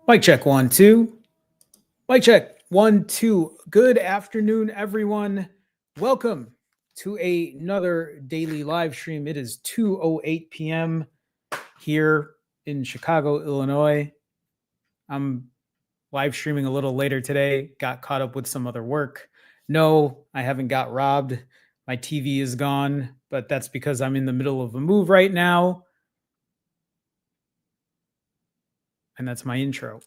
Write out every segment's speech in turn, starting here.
Mic check one, two. Mic check one, two. Good afternoon, everyone. Welcome to another daily live stream. It is 2:08 p.m. here in Chicago, Illinois. I'm live streaming a little later today. Got caught up with some other work. No, I haven't got robbed. My TV is gone, but that's because I'm in the middle of a move right now. And that's my intro.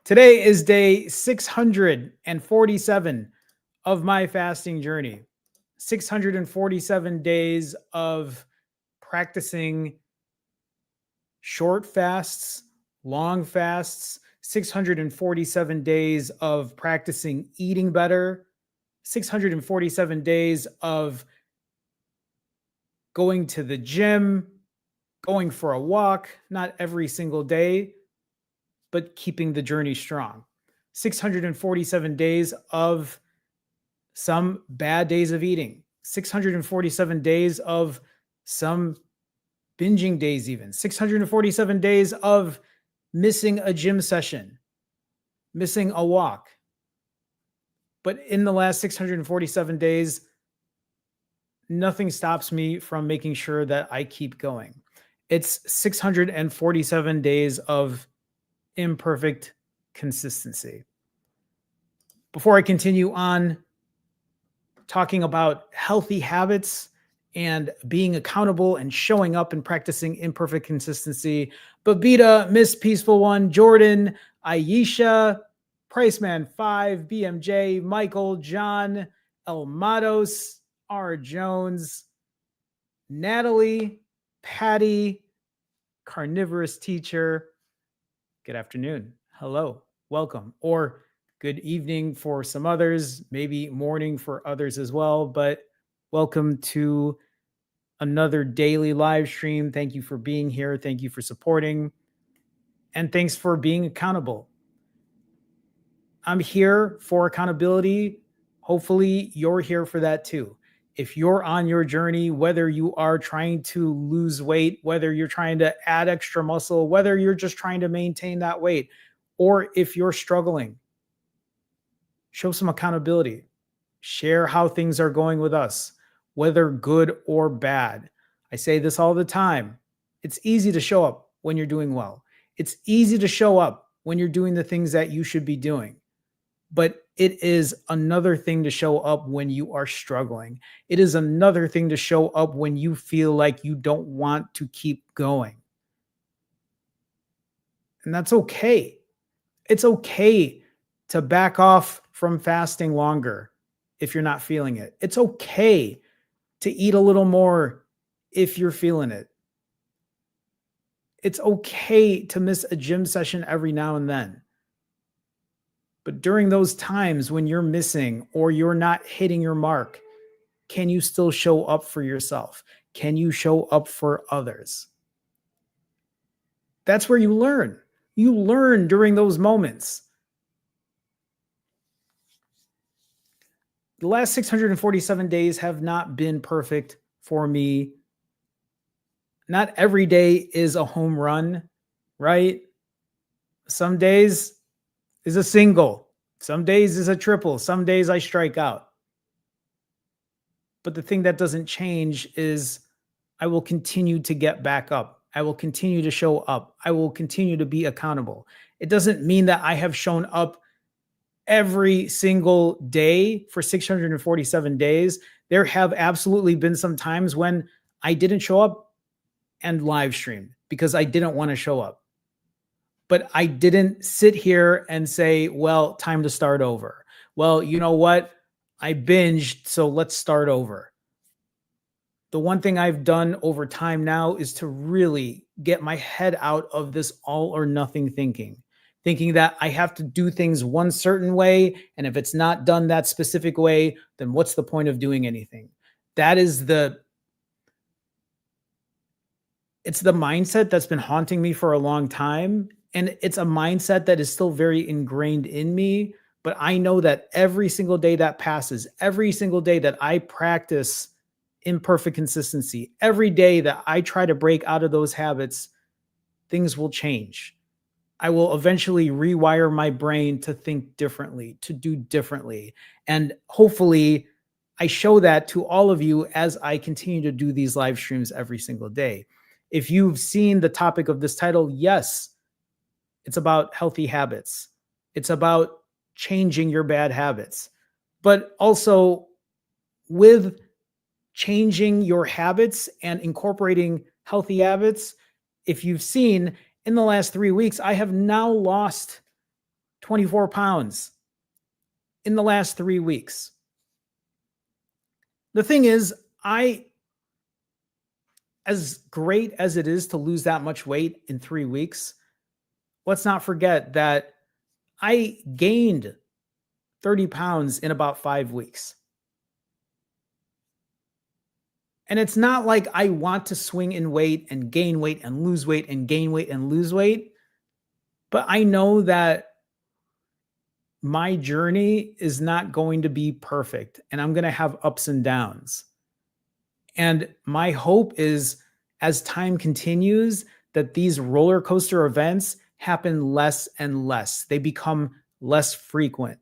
Today is day 647 of my fasting journey. 647 days of practicing short fasts, long fasts, 647 days of practicing eating better, 647 days of going to the gym, going for a walk, not every single day, but keeping the journey strong. 647 days of some bad days of eating, 647 days of some binging days, even 647 days of missing a gym session, missing a walk. But in the last 647 days, nothing stops me from making sure that I keep going. It's 647 days of imperfect consistency. Before I continue on talking about healthy habits and being accountable and showing up and practicing imperfect consistency, Babita, Miss Peaceful One, Jordan, Aisha, Priceman 5, BMJ, Michael, John, El Matos, R. Jones, Natalie, Patty, Carnivorous Teacher. Good afternoon. Hello. Welcome. Or good evening for some others, maybe morning for others as well. But welcome to another daily live stream. Thank you for being here. Thank you for supporting. And thanks for being accountable. I'm here for accountability. Hopefully, you're here for that too. If you're on your journey, whether you are trying to lose weight, whether you're trying to add extra muscle, whether you're just trying to maintain that weight, or if you're struggling, show some accountability. Share how things are going with us, whether good or bad. I say this all the time. It's easy to show up when you're doing well. It's easy to show up when you're doing the things that you should be doing. But it is another thing to show up when you are struggling. It is another thing to show up when you feel like you don't want to keep going. And that's okay. It's okay to back off from fasting longer if you're not feeling it. It's okay to eat a little more if you're feeling it. It's okay to miss a gym session every now and then. But during those times when you're missing or you're not hitting your mark, can you still show up for yourself? Can you show up for others? That's where you learn. You learn during those moments. The last 647 days have not been perfect for me. Not every day is a home run, right? Some days is a single. Some days is a triple. Some days I strike out. But the thing that doesn't change is I will continue to get back up. I will continue to show up. I will continue to be accountable. It doesn't mean that I have shown up every single day for 647 days. There have absolutely been some times when I didn't show up and live stream because I didn't want to show up. But I didn't sit here and say, well, time to start over. Well, you know what? I binged, so let's start over. The one thing I've done over time now is to really get my head out of this all or nothing thinking that I have to do things one certain way. And if it's not done that specific way, then what's the point of doing anything? It's the mindset that's been haunting me for a long time. And it's a mindset that is still very ingrained in me. But I know that every single day that passes, every single day that I practice imperfect consistency, every day that I try to break out of those habits, things will change. I will eventually rewire my brain to think differently, to do differently. And hopefully, I show that to all of you as I continue to do these live streams every single day. If you've seen the topic of this title, yes, it's about healthy habits. It's about changing your bad habits. But also, with changing your habits and incorporating healthy habits, if you've seen in the last 3 weeks, I have now lost 24 pounds in the last 3 weeks. The thing is, as great as it is to lose that much weight in 3 weeks, let's not forget that I gained 30 pounds in about 5 weeks. And it's not like I want to swing in weight and gain weight and lose weight and gain weight and lose weight. But I know that my journey is not going to be perfect and I'm going to have ups and downs. And my hope is as time continues that these roller coaster events happen less and less. They become less frequent.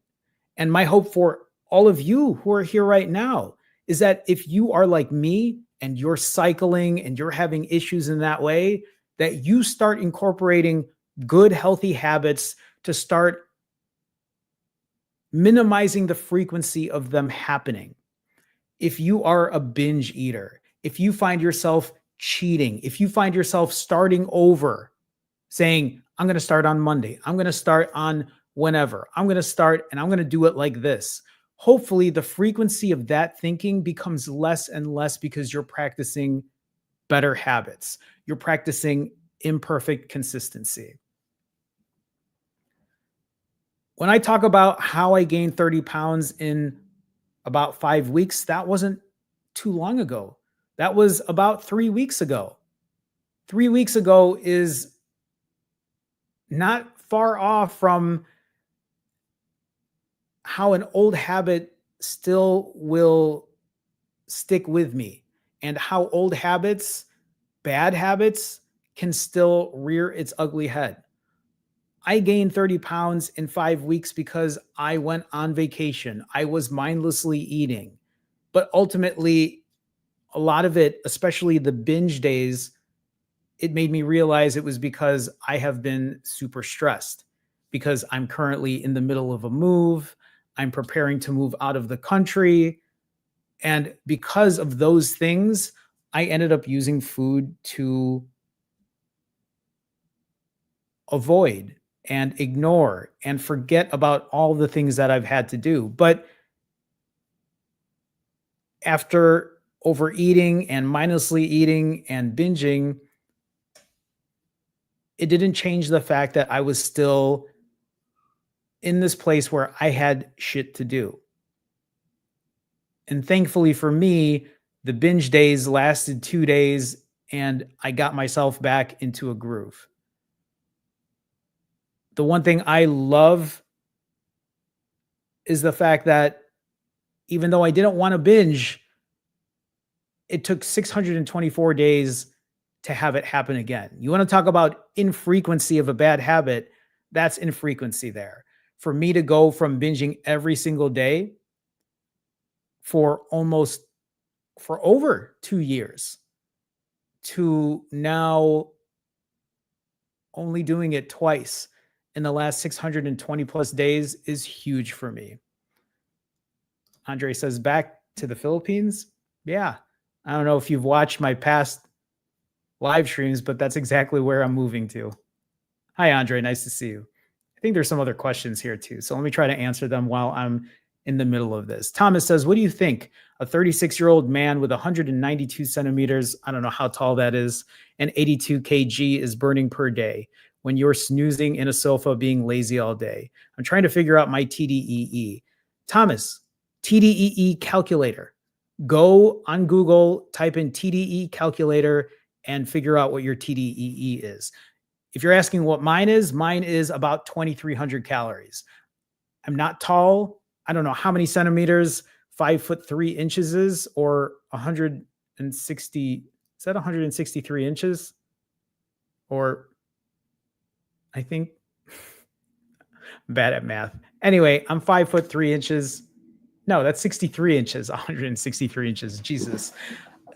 And my hope for all of you who are here right now is that if you are like me and you're cycling and you're having issues in that way, that you start incorporating good, healthy habits to start minimizing the frequency of them happening. If you are a binge eater, if you find yourself cheating, if you find yourself starting over, saying, I'm going to start on Monday, I'm going to start on whenever, I'm going to start and I'm going to do it like this. Hopefully, the frequency of that thinking becomes less and less because you're practicing better habits. You're practicing imperfect consistency. When I talk about how I gained 30 pounds in about 5 weeks, that wasn't too long ago. That was about 3 weeks ago. 3 weeks ago is not far off from how an old habit still will stick with me and how old habits, bad habits, can still rear its ugly head. I gained 30 pounds in 5 weeks because I went on vacation. I was mindlessly eating. But ultimately, a lot of it, especially the binge days, it made me realize it was because I have been super stressed because I'm currently in the middle of a move. I'm preparing to move out of the country. And because of those things, I ended up using food to avoid and ignore and forget about all the things that I've had to do. But after overeating and mindlessly eating and binging, it didn't change the fact that I was still in this place where I had shit to do. And thankfully for me, the binge days lasted 2 days and I got myself back into a groove. The one thing I love is the fact that even though I didn't want to binge, it took 624 days to have it happen again. You want to talk about infrequency of a bad habit? That's infrequency there. For me to go from binging every single day for over 2 years to now only doing it twice in the last 620 plus days is huge for me. Andre says, back to the Philippines. Yeah. I don't know if you've watched my past live streams, but that's exactly where I'm moving to. Hi, Andre. Nice to see you. I think there's some other questions here too. So let me try to answer them while I'm in the middle of this. Thomas says, what do you think? A 36-year-old man with 192 centimeters, I don't know how tall that is, and 82 kg is burning per day when you're snoozing in a sofa being lazy all day. I'm trying to figure out my TDEE. Thomas, TDEE calculator. Go on Google, type in TDEE calculator and figure out what your TDEE is. If you're asking what mine is about 2,300 calories. I'm not tall. I don't know how many centimeters 5'3" is, or 160. Is that 163 inches? Or I think Bad at math. Anyway, I'm 5'3". No, that's 63 inches, 163 inches. Jesus.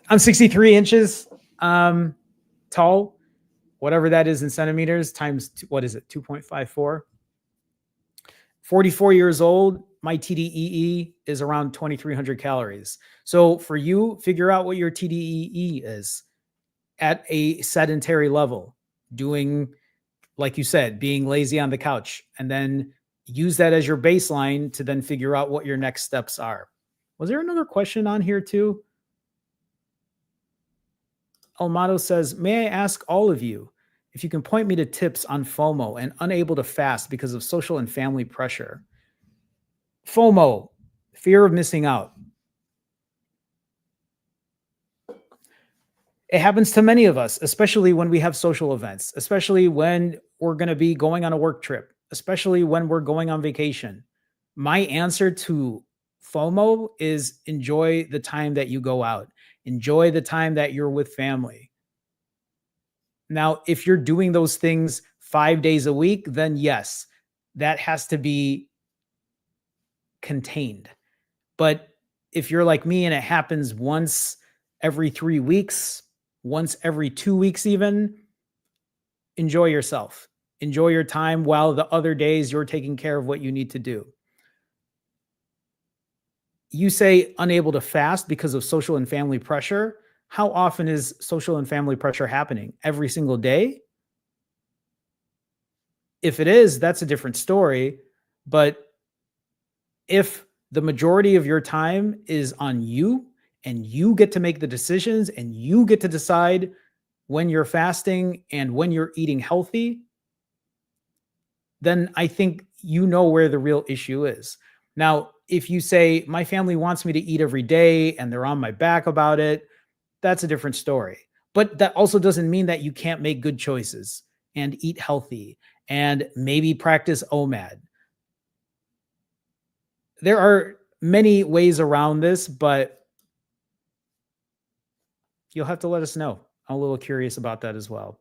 I'm 63 inches tall, whatever that is in centimeters, times what is it, 2.54? 44 years old, my TDEE is around 2,300 calories. So for you, figure out what your TDEE is at a sedentary level, doing, like you said, being lazy on the couch, and then use that as your baseline to then figure out what your next steps are. Was there another question on here too? Almato says, may I ask all of you if you can point me to tips on FOMO and unable to fast because of social and family pressure? FOMO, fear of missing out. It happens to many of us, especially when we have social events, especially when we're going to be going on a work trip, especially when we're going on vacation. My answer to FOMO is enjoy the time that you go out, enjoy the time that you're with family. Now, if you're doing those things 5 days a week, then yes, that has to be contained. But if you're like me and it happens once every 3 weeks, once every 2 weeks, even, enjoy yourself. Enjoy your time while the other days you're taking care of what you need to do. You say unable to fast because of social and family pressure. How often is social and family pressure happening? Every single day? If it is, that's a different story. But if the majority of your time is on you and you get to make the decisions and you get to decide when you're fasting and when you're eating healthy, then I think you know where the real issue is. Now, if you say, my family wants me to eat every day and they're on my back about it, that's a different story. But that also doesn't mean that you can't make good choices and eat healthy and maybe practice OMAD. There are many ways around this, but you'll have to let us know. I'm a little curious about that as well.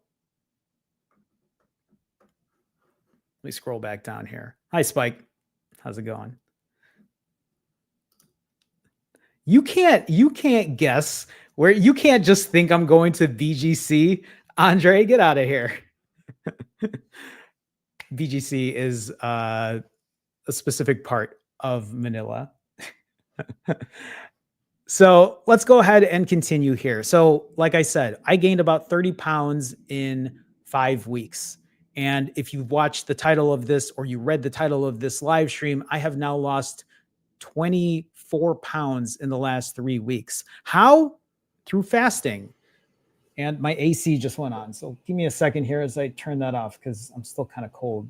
Let me scroll back down here. Hi, Spike. How's it going? You can't guess where. You can't just think I'm going to BGC. Andre, get out of here. BGC is a specific part of Manila. So let's go ahead and continue here. So, like I said, I gained about 30 pounds in 5 weeks. And if you've watched the title of this or you read the title of this live stream, I have now lost 24 pounds in the last 3 weeks. How? Through fasting. And my AC just went on. So give me a second here as I turn that off because I'm still kind of cold.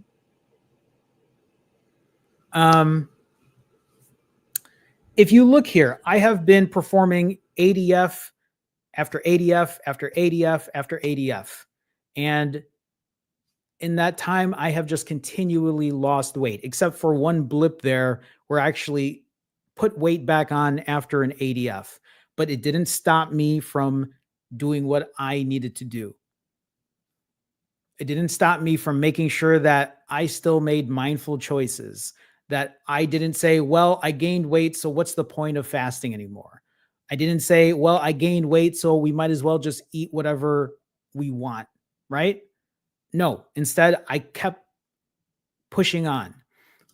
If you look here, I have been performing ADF after ADF after ADF after ADF. And in that time, I have just continually lost weight, except for one blip there where I actually put weight back on after an ADF. But it didn't stop me from doing what I needed to do. It didn't stop me from making sure that I still made mindful choices, that I didn't say, well, I gained weight, so what's the point of fasting anymore? I didn't say, well, I gained weight, so we might as well just eat whatever we want, right? No, instead, I kept pushing on.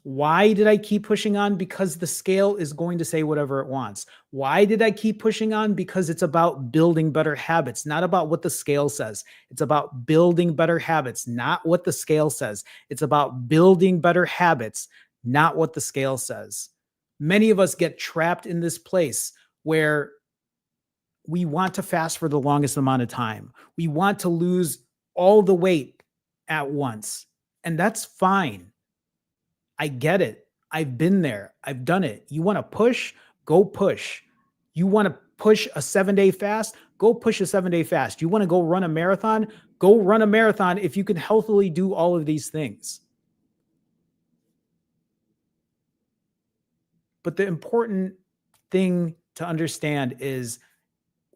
Why did I keep pushing on? Because the scale is going to say whatever it wants. Why did I keep pushing on? Because it's about building better habits, not about what the scale says. It's about building better habits, not what the scale says. It's about building better habits, not what the scale says. Many of us get trapped in this place where we want to fast for the longest amount of time. We want to lose all the weight at once, and that's fine. I get it. I've been there. I've done it. You want to push? Go push. You want to push a 7-day fast? Go push a 7-day fast. You want to go run a marathon? Go run a marathon if you can healthily do all of these things. But the important thing to understand is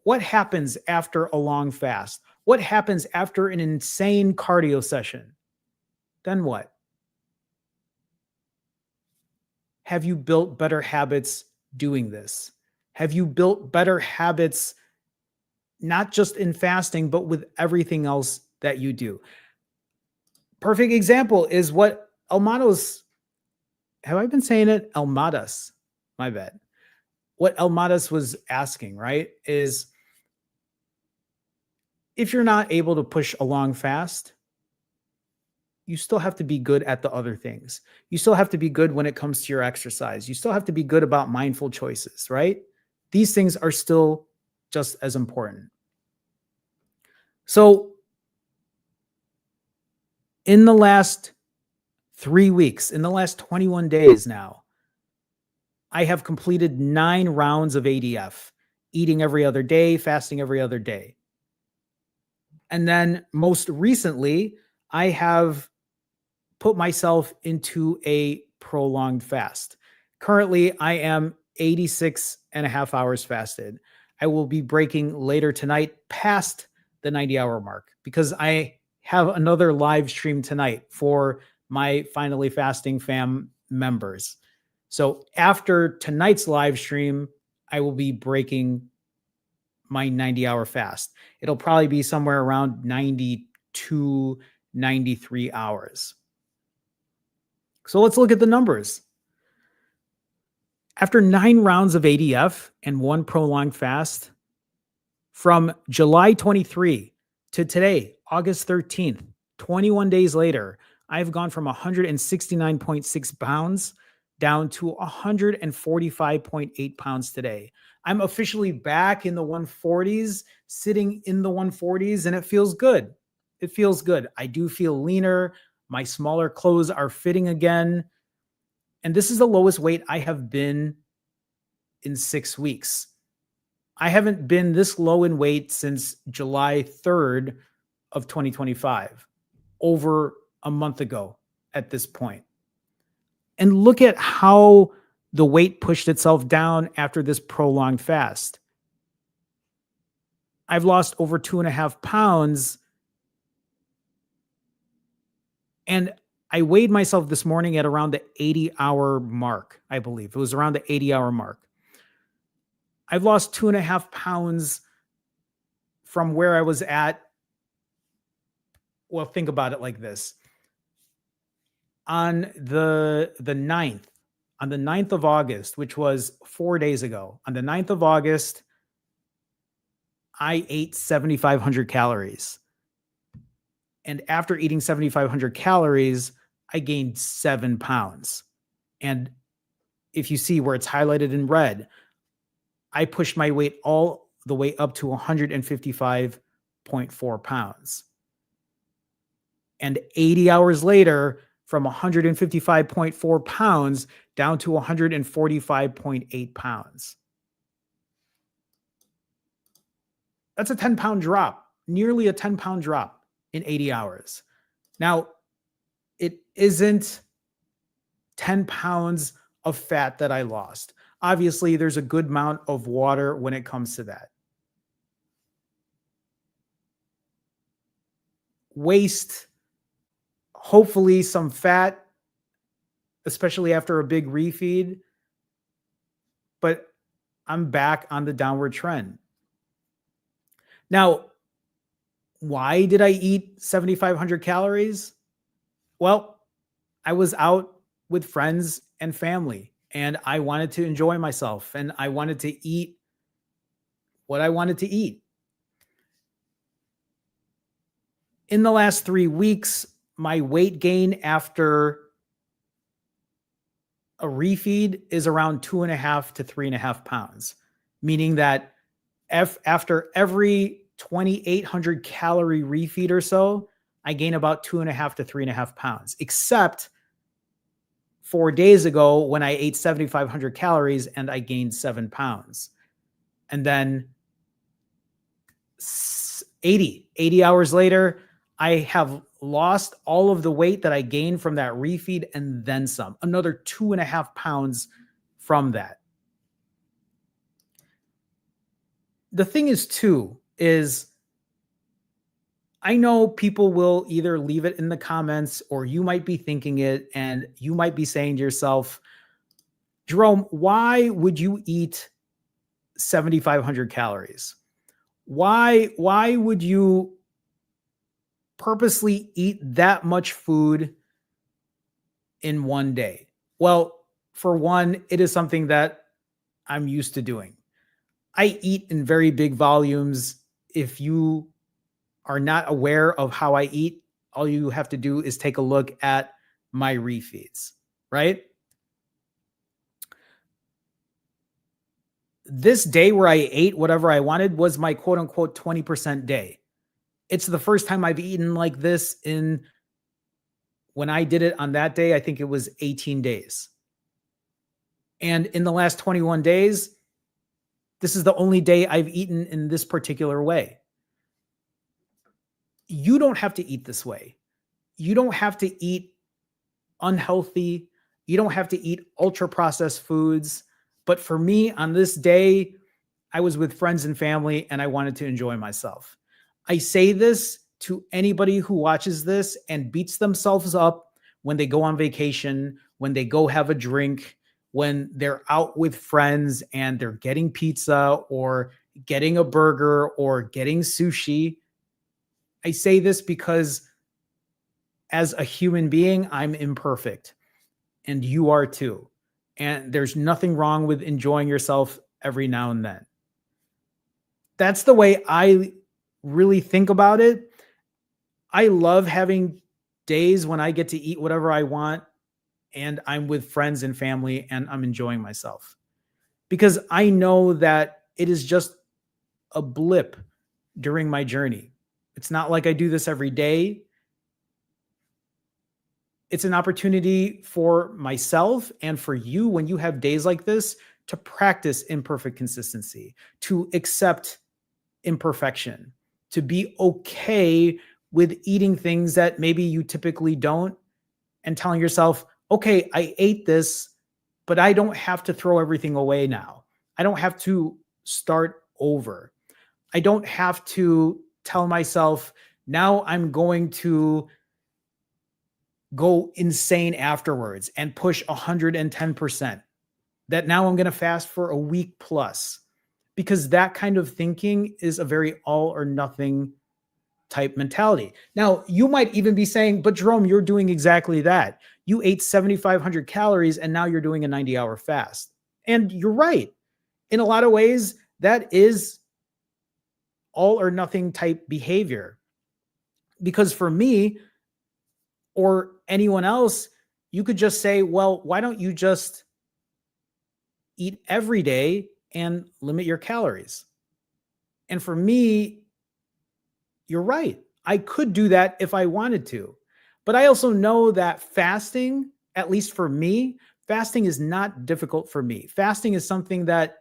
what happens after a long fast? What happens after an insane cardio session? Then what? have you built better habits doing this? Have you built better habits, not just in fasting, but with everything else that you do? Perfect example is what Elmados, have I been saying it? Elmadas, my bad. What Elmadas was asking, right? Is if you're not able to push a long fast, you still have to be good at the other things. You still have to be good when it comes to your exercise. You still have to be good about mindful choices, right? These things are still just as important. So, in the last 3 weeks, in the last 21 days now, I have completed 9 rounds of ADF, eating every other day, fasting every other day. And then most recently, I have put myself into a prolonged fast. Currently, I am 86 and a half hours fasted. I will be breaking later tonight past the 90-hour mark because I have another live stream tonight for my Finally Fasting fam members. So after tonight's live stream, I will be breaking my 90-hour fast. It'll probably be somewhere around 92, 93 hours. So let's look at the numbers. After 9 rounds of ADF and 1 prolonged fast, from July 23 to today, August 13th, 21 days later, I've gone from 169.6 pounds down to 145.8 pounds today. I'm officially back in the 140s, sitting in the 140s, and it feels good. It feels good. I do feel leaner. My smaller clothes are fitting again. And this is the lowest weight I have been in 6 weeks. I haven't been this low in weight since July 3rd of 2025, over a month ago at this point. And look at how the weight pushed itself down after this prolonged fast. I've lost over 2.5 pounds. And I weighed myself this morning at around the 80-hour mark, I believe. It was around the 80-hour mark. I've lost 2.5 pounds from where I was at. Well, think about it like this. On the 9th, on the 9th of August, which was 4 days ago, on the 9th of August, I ate 7,500 calories. And after eating 7,500 calories, I gained 7 pounds. And if you see where it's highlighted in red, I pushed my weight all the way up to 155.4 pounds. And 80 hours later, from 155.4 pounds down to 145.8 pounds. That's a 10-pound drop, nearly a 10-pound drop in 80 hours. Now, it isn't 10 pounds of fat that I lost. Obviously, there's a good amount of water when it comes to that. Waste, hopefully some fat, especially after a big refeed. But I'm back on the downward trend. Now, why did I eat 7,500 calories? Well, I was out with friends and family, and I wanted to enjoy myself, and I wanted to eat what I wanted to eat. In the last 3 weeks, my weight gain after a refeed is around 2.5 to 3.5 pounds, meaning that after every 2,800 calorie refeed or so, I gain about 2.5 to 3.5 pounds, except 4 days ago when I ate 7,500 calories and I gained 7 pounds. And then 80 hours later, I have lost all of the weight that I gained from that refeed and then some, another 2.5 pounds from that. The thing is, too, is I know people will either leave it in the comments or you might be thinking it and you might be saying to yourself, Jerome, why would you eat 7,500 calories? Why would you purposely eat that much food in one day? Well, for one, it is something that I'm used to doing. I eat in very big volumes. If you are not aware of how I eat, all you have to do is take a look at my refeeds, right? This day where I ate whatever I wanted was my quote unquote 20% day. It's the first time I've eaten like this in, when I did it on that day, I think it was 18 days. And in the last 21 days, this is the only day I've eaten in this particular way. You don't have to eat this way. You don't have to eat unhealthy. You don't have to eat ultra processed foods. But for me, on this day, I was with friends and family and I wanted to enjoy myself. I say this to anybody who watches this and beats themselves up when they go on vacation, when they go have a drink, when they're out with friends and they're getting pizza or getting a burger or getting sushi. I say this because as a human being, I'm imperfect and you are too. And there's nothing wrong with enjoying yourself every now and then. That's the way I really think about it. I love having days when I get to eat whatever I want and I'm with friends and family and I'm enjoying myself because I know that it is just a blip during my journey. It's not like I do this every day. It's an opportunity for myself and for you when you have days like this to practice imperfect consistency, to accept imperfection, to be okay with eating things that maybe you typically don't and telling yourself, okay, I ate this, but I don't have to throw everything away now. I don't have to start over. I don't have to tell myself, now I'm going to go insane afterwards and push 110%. That now I'm going to fast for a week plus. Because that kind of thinking is a very all or nothing type mentality. Now, you might even be saying, but Jerome, you're doing exactly that. You ate 7,500 calories and now you're doing a 90-hour fast. And you're right. In a lot of ways, that is all or nothing type behavior. Because for me or anyone else, you could just say, well, why don't you just eat every day and limit your calories? And for me, you're right. I could do that if I wanted to. But I also know that fasting, at least for me, fasting is not difficult for me. Fasting is something that,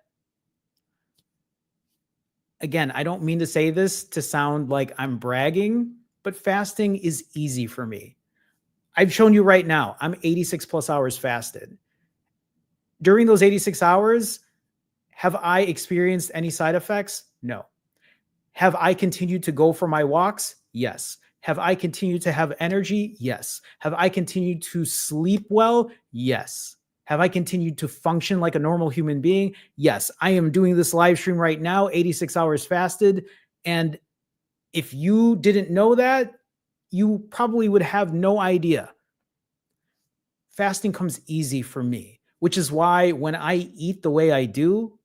again, I don't mean to say this to sound like I'm bragging, but fasting is easy for me. I've shown you right now, I'm 86 plus hours fasted. During those 86 hours, have I experienced any side effects? No. Have I continued to go for my walks? Yes. Have I continued to have energy? Yes. Have I continued to sleep well? Yes. Have I continued to function like a normal human being? Yes. I am doing this live stream right now, 86 hours fasted. And if you didn't know that, you probably would have no idea. Fasting comes easy for me, which is why when I eat the way I do,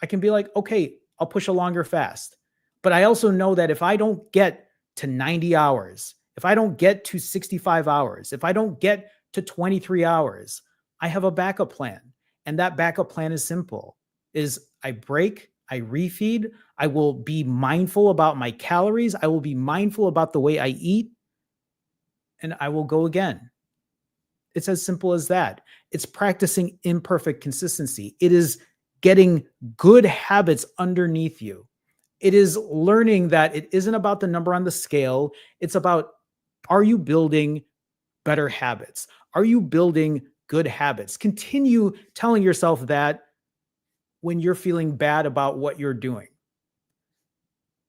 I can be like, okay, I'll push a longer fast. But I also know that if I don't get to 90 hours, if I don't get to 65 hours, if I don't get to 23 hours, I have a backup plan. And that backup plan is simple. Is I break, I refeed, I will be mindful about my calories, I will be mindful about the way I eat, and I will go again. It's as simple as that. It's practicing imperfect consistency. It is getting good habits underneath you. It is learning that it isn't about the number on the scale. It's about, are you building better habits? Are you building good habits? Continue telling yourself that when you're feeling bad about what you're doing.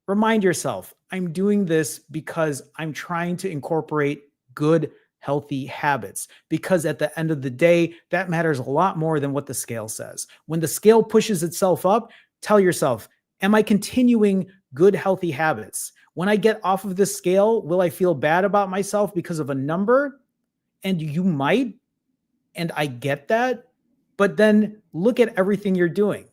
Remind yourself, I'm doing this because I'm trying to incorporate good healthy habits, because at the end of the day, that matters a lot more than what the scale says. When the scale pushes itself up, tell yourself, am I continuing good, healthy habits? When I get off of this scale, will I feel bad about myself because of a number? And you might, and I get that. But then look at everything you're doing.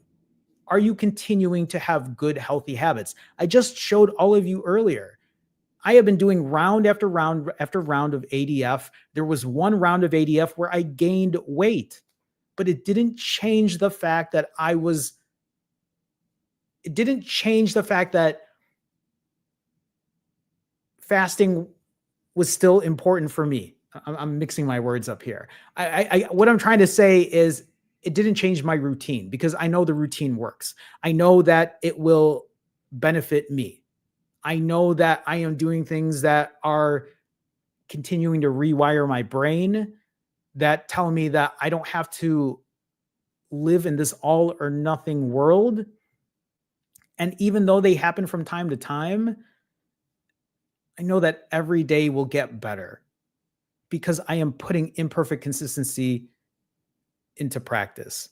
Are you continuing to have good, healthy habits? I just showed all of you earlier. I have been doing round after round after round of ADF. There was one round of ADF where I gained weight, but it didn't change the fact that fasting was still important for me. I'm mixing my words up here. What I'm trying to say is it didn't change my routine, because I know the routine works. I know that it will benefit me. I know that I am doing things that are continuing to rewire my brain, that tell me that I don't have to live in this all or nothing world. And even though they happen from time to time, I know that every day will get better, because I am putting imperfect consistency into practice.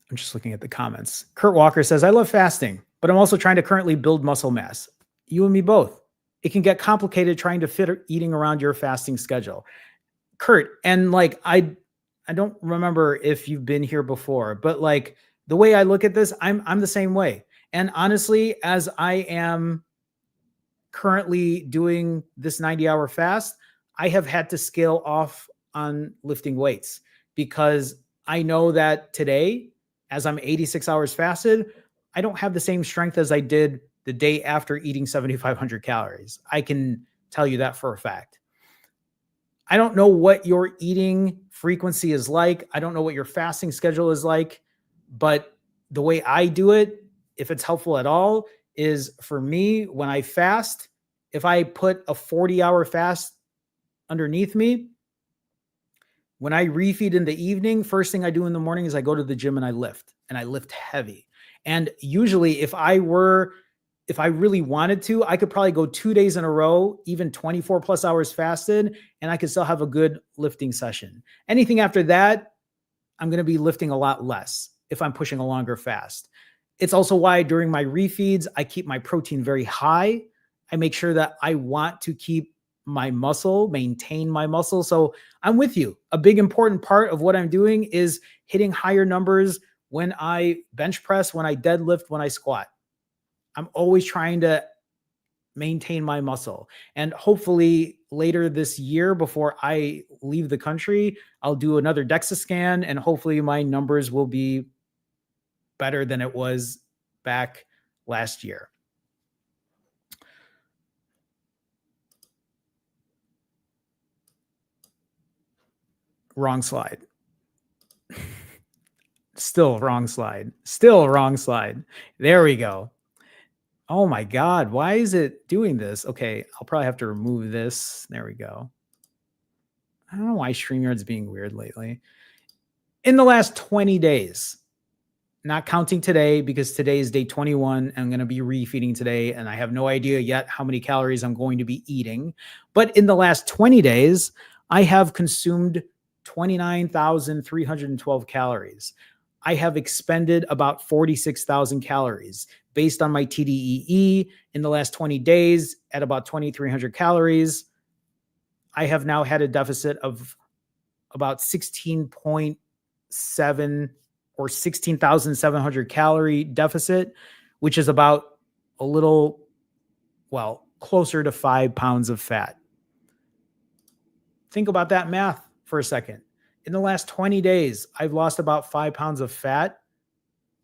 I'm just looking at the comments. Kurt Walker says, I love fasting, but I'm also trying to currently build muscle mass. You and me both. It can get complicated trying to fit eating around your fasting schedule. Kurt, and like, I don't remember if you've been here before, but like the way I look at this, I'm the same way. And honestly, as I am currently doing this 90-hour fast, I have had to scale off on lifting weights, because I know that today, as I'm 86 hours fasted, I don't have the same strength as I did the day after eating 7,500 calories. I can tell you that for a fact. I don't know what your eating frequency is like. I don't know what your fasting schedule is like, but the way I do it, if it's helpful at all, is for me, when I fast, if I put a 40-hour fast underneath me, when I refeed in the evening, first thing I do in the morning is I go to the gym and I lift heavy. And usually if I really wanted to, I could probably go 2 days in a row, even 24 plus hours fasted, and I could still have a good lifting session. Anything after that, I'm going to be lifting a lot less if I'm pushing a longer fast. It's also why during my refeeds, I keep my protein very high. I make sure that I want to keep my muscle, maintain my muscle. So I'm with you. A big important part of what I'm doing is hitting higher numbers when I bench press, when I deadlift, when I squat. I'm always trying to maintain my muscle. And hopefully later this year, before I leave the country, I'll do another DEXA scan, and hopefully my numbers will be better than it was back last year. Wrong slide. Still wrong slide. Still wrong slide. There we go. Oh my God. Why is it doing this? Okay. I'll probably have to remove this. There we go. I don't know why StreamYard's being weird lately. In the last 20 days, not counting today, because today is day 21. I'm going to be refeeding today, and I have no idea yet how many calories I'm going to be eating. But in the last 20 days, I have consumed 29,312 calories. I have expended about 46,000 calories based on my TDEE in the last 20 days at about 2,300 calories. I have now had a deficit of about 16.7 or 16,700 calorie deficit, which is about a little, well, closer to 5 pounds of fat. Think about that math for a second. In the last 20 days, I've lost about 5 pounds of fat,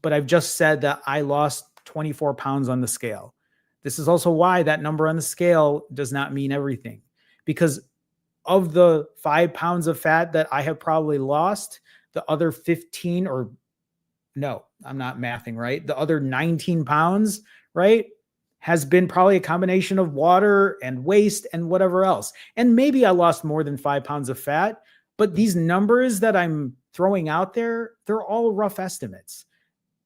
but I've just said that I lost 24 pounds on the scale. This is also why that number on the scale does not mean everything, because of the 5 pounds of fat that I have probably lost, the other 15 or no, I'm not mathing, right? The other 19 pounds, right, has been probably a combination of water and waste and whatever else. And maybe I lost more than 5 pounds of fat, but these numbers that I'm throwing out there, they're all rough estimates.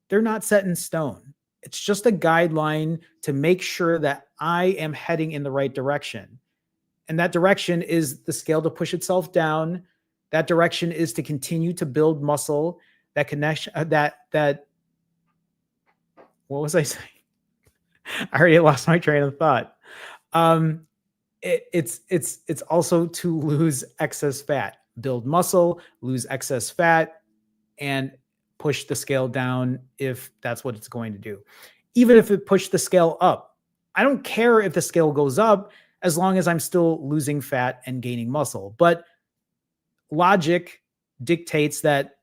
They're not set in stone. It's just a guideline to make sure that I am heading in the right direction. And that direction is the scale to push itself down. That direction is to continue to build muscle. That connection, that what was I saying? I already lost my train of thought. Um, it's also to lose excess fat, build muscle, lose excess fat, and push the scale down if that's what it's going to do. Even if it pushed the scale up, I don't care if the scale goes up as long as I'm still losing fat and gaining muscle. But logic dictates that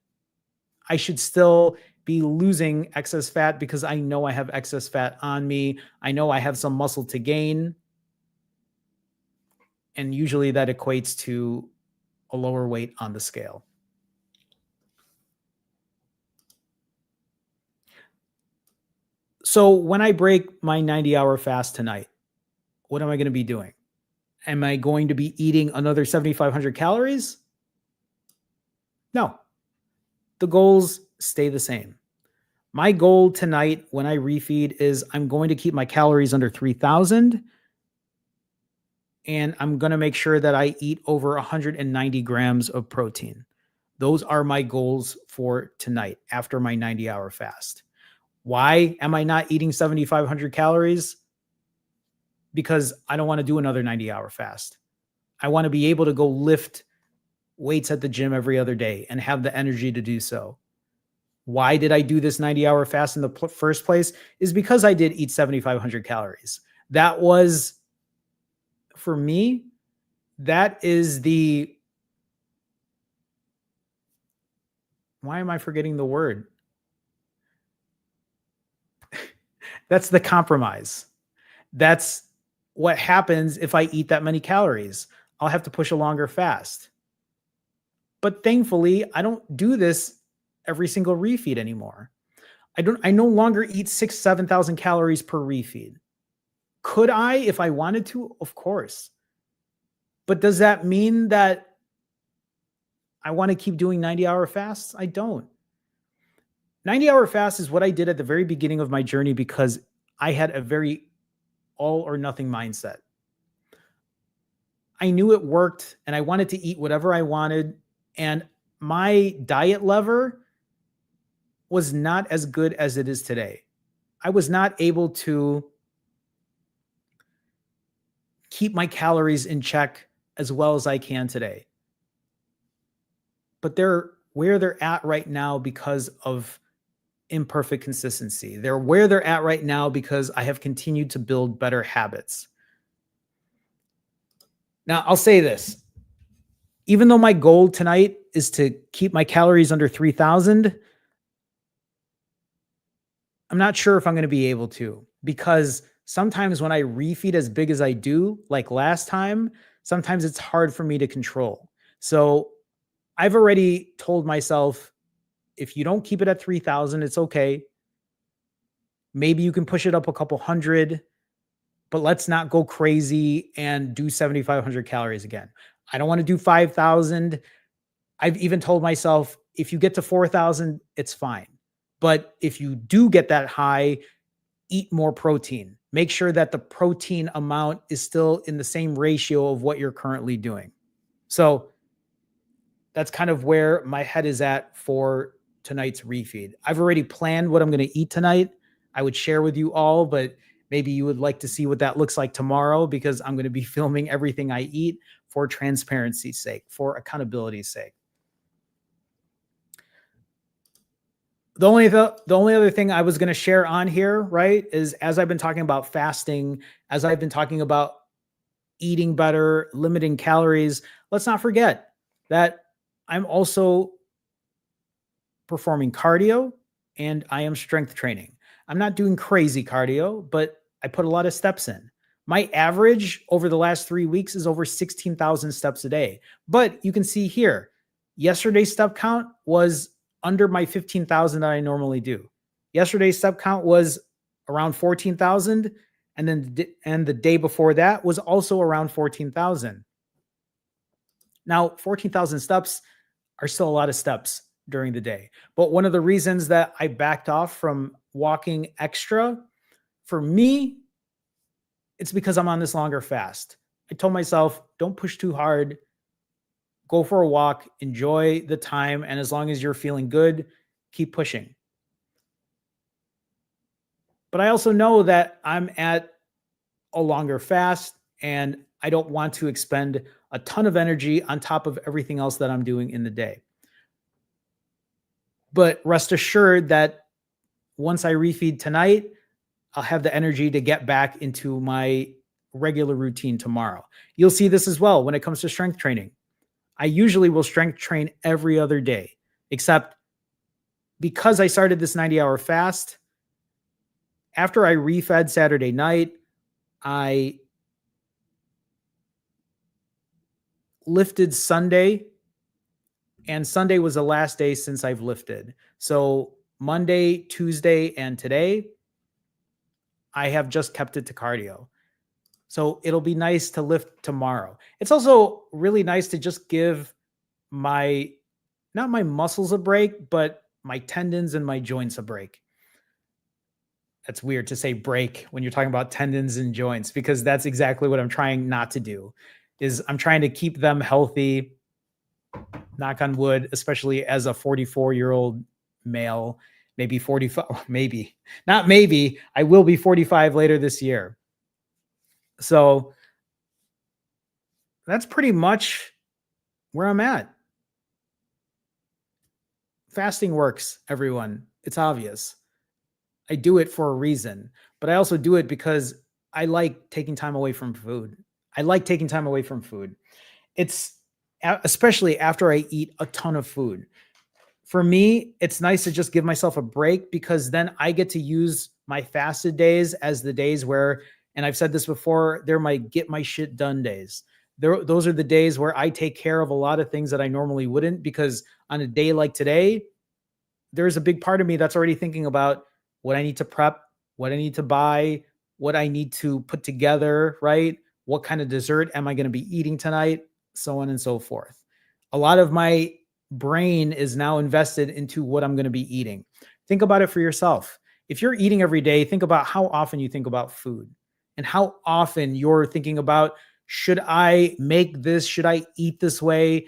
I should still be losing excess fat because I know I have excess fat on me. I know I have some muscle to gain. And usually that equates to a lower weight on the scale. So when I break my 90-hour fast tonight, what am I going to be doing? Am I going to be eating another 7,500 calories? No. The goals stay the same. My goal tonight when I refeed is I'm going to keep my calories under 3,000, and I'm going to make sure that I eat over 190 grams of protein. Those are my goals for tonight after my 90-hour fast. Why am I not eating 7,500 calories? Because I don't want to do another 90-hour fast. I want to be able to go lift weights at the gym every other day and have the energy to do so. Why did I do this 90-hour fast in the first place? Is because I did eat 7,500 calories. That was, for me, that is the, why am I forgetting the word? That's the compromise. That's what happens if I eat that many calories. I'll have to push a longer fast. But thankfully, I don't do this every single refeed anymore. I no longer eat 7,000 calories per refeed. Could I if I wanted to? Of course. But does that mean that I want to keep doing 90-hour fasts? I don't. 90-hour fast is what I did at the very beginning of my journey because I had a very all or nothing mindset. I knew it worked and I wanted to eat whatever I wanted. And my diet lever was not as good as it is today. I was not able to keep my calories in check as well as I can today. But they're where they're at right now because of imperfect consistency. They're where they're at right now because I have continued to build better habits. Now, I'll say this. Even though my goal tonight is to keep my calories under 3,000, I'm not sure if I'm going to be able to, because sometimes when I refeed as big as I do, like last time, sometimes it's hard for me to control. So I've already told myself, if you don't keep it at 3,000, it's okay. Maybe you can push it up a couple hundred, but let's not go crazy and do 7,500 calories again. I don't want to do 5,000. I've even told myself, if you get to 4,000, it's fine. But if you do get that high, eat more protein. Make sure that the protein amount is still in the same ratio of what you're currently doing. So that's kind of where my head is at for tonight's refeed. I've already planned what I'm going to eat tonight. I would share with you all, but maybe you would like to see what that looks like tomorrow, because I'm going to be filming everything I eat for transparency's sake, for accountability's sake. The only other thing I was going to share on here, right, is as I've been talking about fasting, as I've been talking about eating better, limiting calories, let's not forget that I'm also performing cardio and I am strength training. I'm not doing crazy cardio, but I put a lot of steps in. My average over the last 3 weeks is over 16,000 steps a day. But you can see here, yesterday's step count was under my 15,000 that I normally do. Yesterday's step count was around 14,000. And then the day before that was also around 14,000. Now, 14,000 steps are still a lot of steps. during the day. But one of the reasons that I backed off from walking extra, for me, it's because I'm on this longer fast. I told myself, don't push too hard, go for a walk, enjoy the time. And as long as you're feeling good, keep pushing. But I also know that I'm at a longer fast and I don't want to expend a ton of energy on top of everything else that I'm doing in the day. But rest assured that once I refeed tonight, I'll have the energy to get back into my regular routine tomorrow. You'll see this as well when it comes to strength training. I usually will strength train every other day, except because I started this 90-hour fast, after I refed Saturday night, I lifted Sunday, and Sunday was the last day since I've lifted. So Monday, Tuesday, and today, I have just kept it to cardio. So it'll be nice to lift tomorrow. It's also really nice to just give my, not my muscles a break, but my tendons and my joints a break. That's weird to say break when you're talking about tendons and joints, because that's exactly what I'm trying not to do. Is I'm trying to keep them healthy, knock on wood, especially as a 44-year-old male, maybe 45, maybe, not maybe, I will be 45 later this year. So that's pretty much where I'm at. Fasting works, everyone. It's obvious. I do it for a reason, but I also do it because I like taking time away from food. I like taking time away from food. It's especially after I eat a ton of food. For me, it's nice to just give myself a break, because then I get to use my fasted days as the days where, and I've said this before, they're my get my shit done days. Those are the days where I take care of a lot of things that I normally wouldn't, because on a day like today, there's a big part of me that's already thinking about what I need to prep, what I need to buy, what I need to put together, right? What kind of dessert am I going to be eating tonight? So on and so forth. A lot of my brain is now invested into what I'm going to be eating. Think about it for yourself. If you're eating every day, think about how often you think about food and how often you're thinking about, should I make this? Should I eat this way?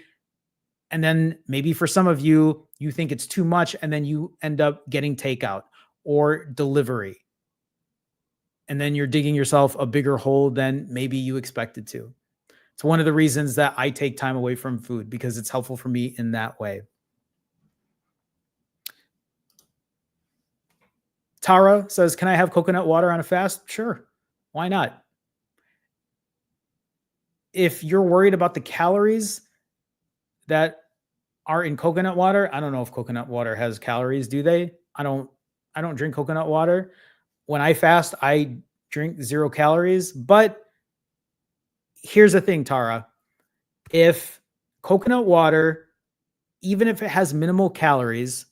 And then maybe for some of you, you think it's too much, and then you end up getting takeout or delivery. And then you're digging yourself a bigger hole than maybe you expected to. It's one of the reasons that I take time away from food, because it's helpful for me in that way. Tara says, can I have coconut water on a fast? Sure. Why not? If you're worried about the calories that are in coconut water, I don't know if coconut water has calories, do they? I don't drink coconut water. When I fast, I drink 0 calories. But here's the thing, Tara. If coconut water, even if it has minimal calories,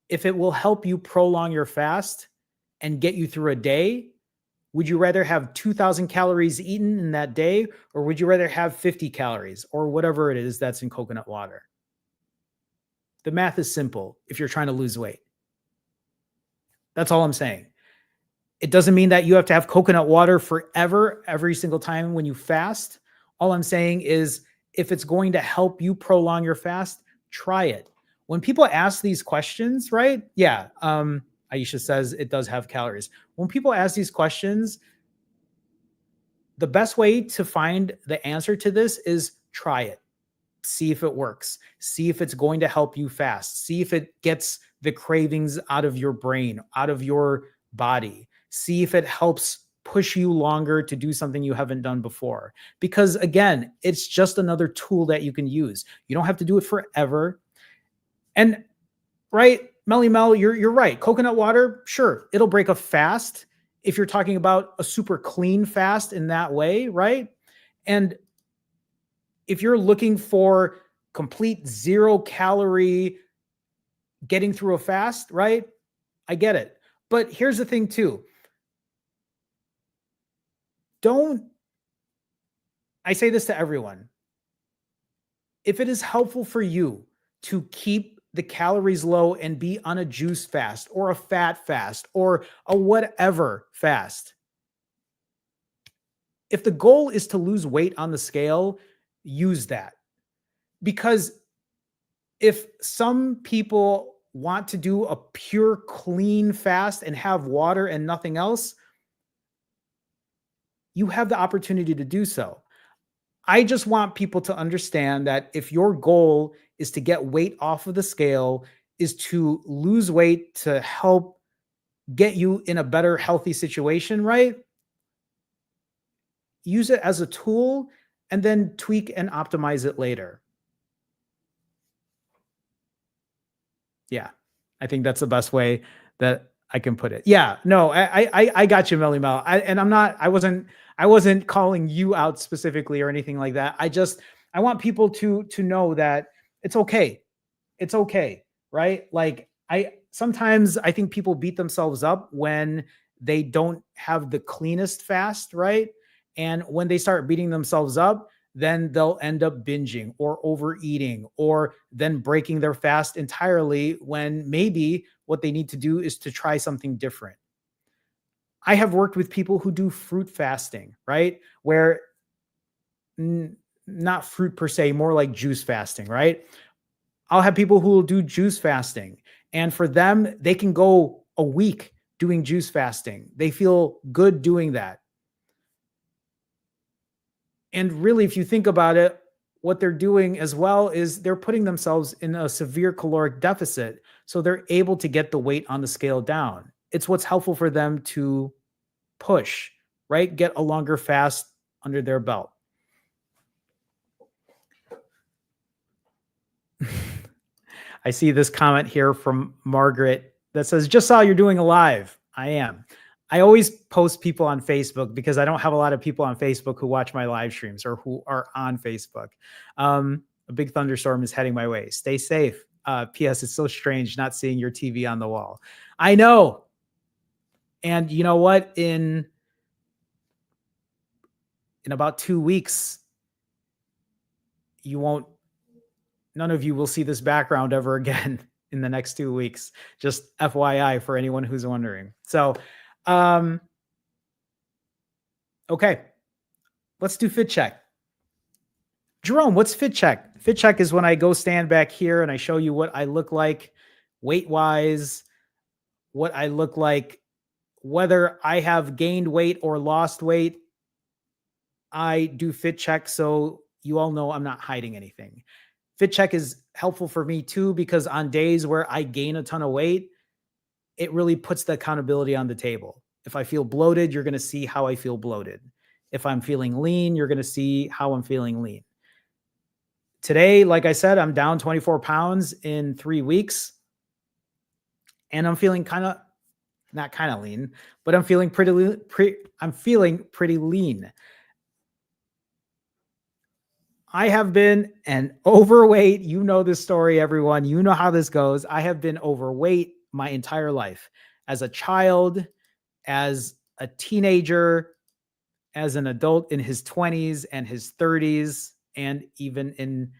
if it will help you prolong your fast and get you through a day, would you rather have 2,000 calories eaten in that day, or would you rather have 50 calories or whatever it is that's in coconut water? The math is simple if you're trying to lose weight. That's all I'm saying. It doesn't mean that you have to have coconut water forever, every single time when you fast. All I'm saying is, if it's going to help you prolong your fast, try it. When people ask these questions, right? Yeah. Aisha says it does have calories. When people ask these questions, the best way to find the answer to this is try it. See if it works. See if it's going to help you fast. See if it gets the cravings out of your brain, out of your body. See if it helps push you longer to do something you haven't done before. Because again, it's just another tool that you can use. You don't have to do it forever. And right, Melly Mel, you're right. Coconut water, sure, it'll break a fast if you're talking about a super clean fast in that way, right? And if you're looking for complete 0 calorie getting through a fast, right? I get it. But here's the thing too. I say this to everyone. If it is helpful for you to keep the calories low and be on a juice fast or a fat fast or a whatever fast. If the goal is to lose weight on the scale, use that. Because if some people want to do a pure clean fast and have water and nothing else, you have the opportunity to do so. I just want people to understand that if your goal is to get weight off of the scale, is to lose weight to help get you in a better, healthy situation, right? Use it as a tool and then tweak and optimize it later. Yeah, I think that's the best way that I can put it. Yeah, no, I got you, Melly Mel. And I wasn't calling you out specifically or anything like that. I want people to know that it's okay. It's okay, right? Like I sometimes I think people beat themselves up when they don't have the cleanest fast, right? And when they start beating themselves up, then they'll end up binging or overeating or then breaking their fast entirely when maybe what they need to do is to try something different. I have worked with people who do fruit fasting, right? Where not fruit per se, more like juice fasting, right? I'll have people who will do juice fasting. And for them, they can go a week doing juice fasting. They feel good doing that. And really, if you think about it, what they're doing as well is they're putting themselves in a severe caloric deficit. So they're able to get the weight on the scale down. It's what's helpful for them to push, right? Get a longer fast under their belt. I see this comment here from Margaret that says, just saw you're doing a live. I am. I always post people on Facebook because I don't have a lot of people on Facebook who watch my live streams or who are on Facebook. A big thunderstorm is heading my way. Stay safe. P.S. It's so strange not seeing your TV on the wall. I know. And you know what? In about 2 weeks, none of you will see this background ever again in the next 2 weeks. Just FYI for anyone who's wondering. So, okay, let's do fit check. Jerome, what's fit check? Fit check is when I go stand back here and I show you what I look like weight wise, what I look like, whether I have gained weight or lost weight. I do fit check so you all know I'm not hiding anything. Fit check is helpful for me too, because on days where I gain a ton of weight, it really puts the accountability on the table. If I feel bloated, you're going to see how I feel bloated. If I'm feeling lean, you're going to see how I'm feeling lean. Today, like I said, I'm down 24 pounds in 3 weeks. And I'm feeling not kind of lean, but I'm feeling pretty lean. I have been an overweight. You know this story, everyone. You know how this goes. I have been overweight my entire life. As a child, as a teenager, as an adult in his 20s and his 30s, and even in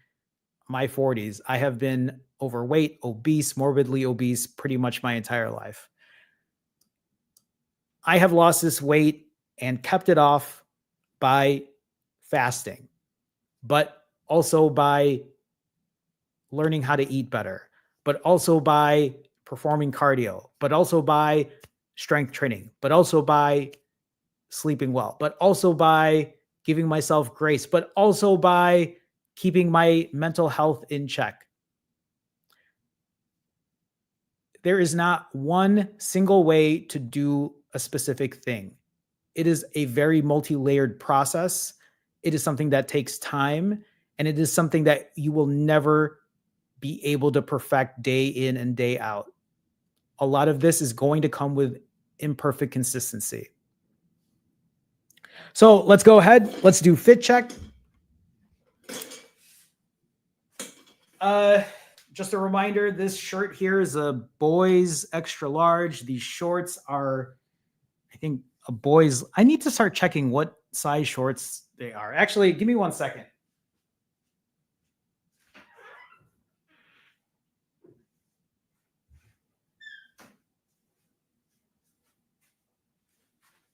my 40s, I have been overweight, obese, morbidly obese pretty much my entire life. I have lost this weight and kept it off by fasting, but also by learning how to eat better, but also by performing cardio, but also by strength training, but also by sleeping well, but also by giving myself grace, but also by keeping my mental health in check. There is not one single way to do a specific thing. It is a very multi-layered process. It is something that takes time, and it is something that you will never be able to perfect day in and day out. A lot of this is going to come with imperfect consistency. So let's go ahead. Let's do fit check. Just a reminder, this shirt here is a boys extra large. These shorts are, I think, a boys. I need to start checking what size shorts they are. Actually, give me 1 second.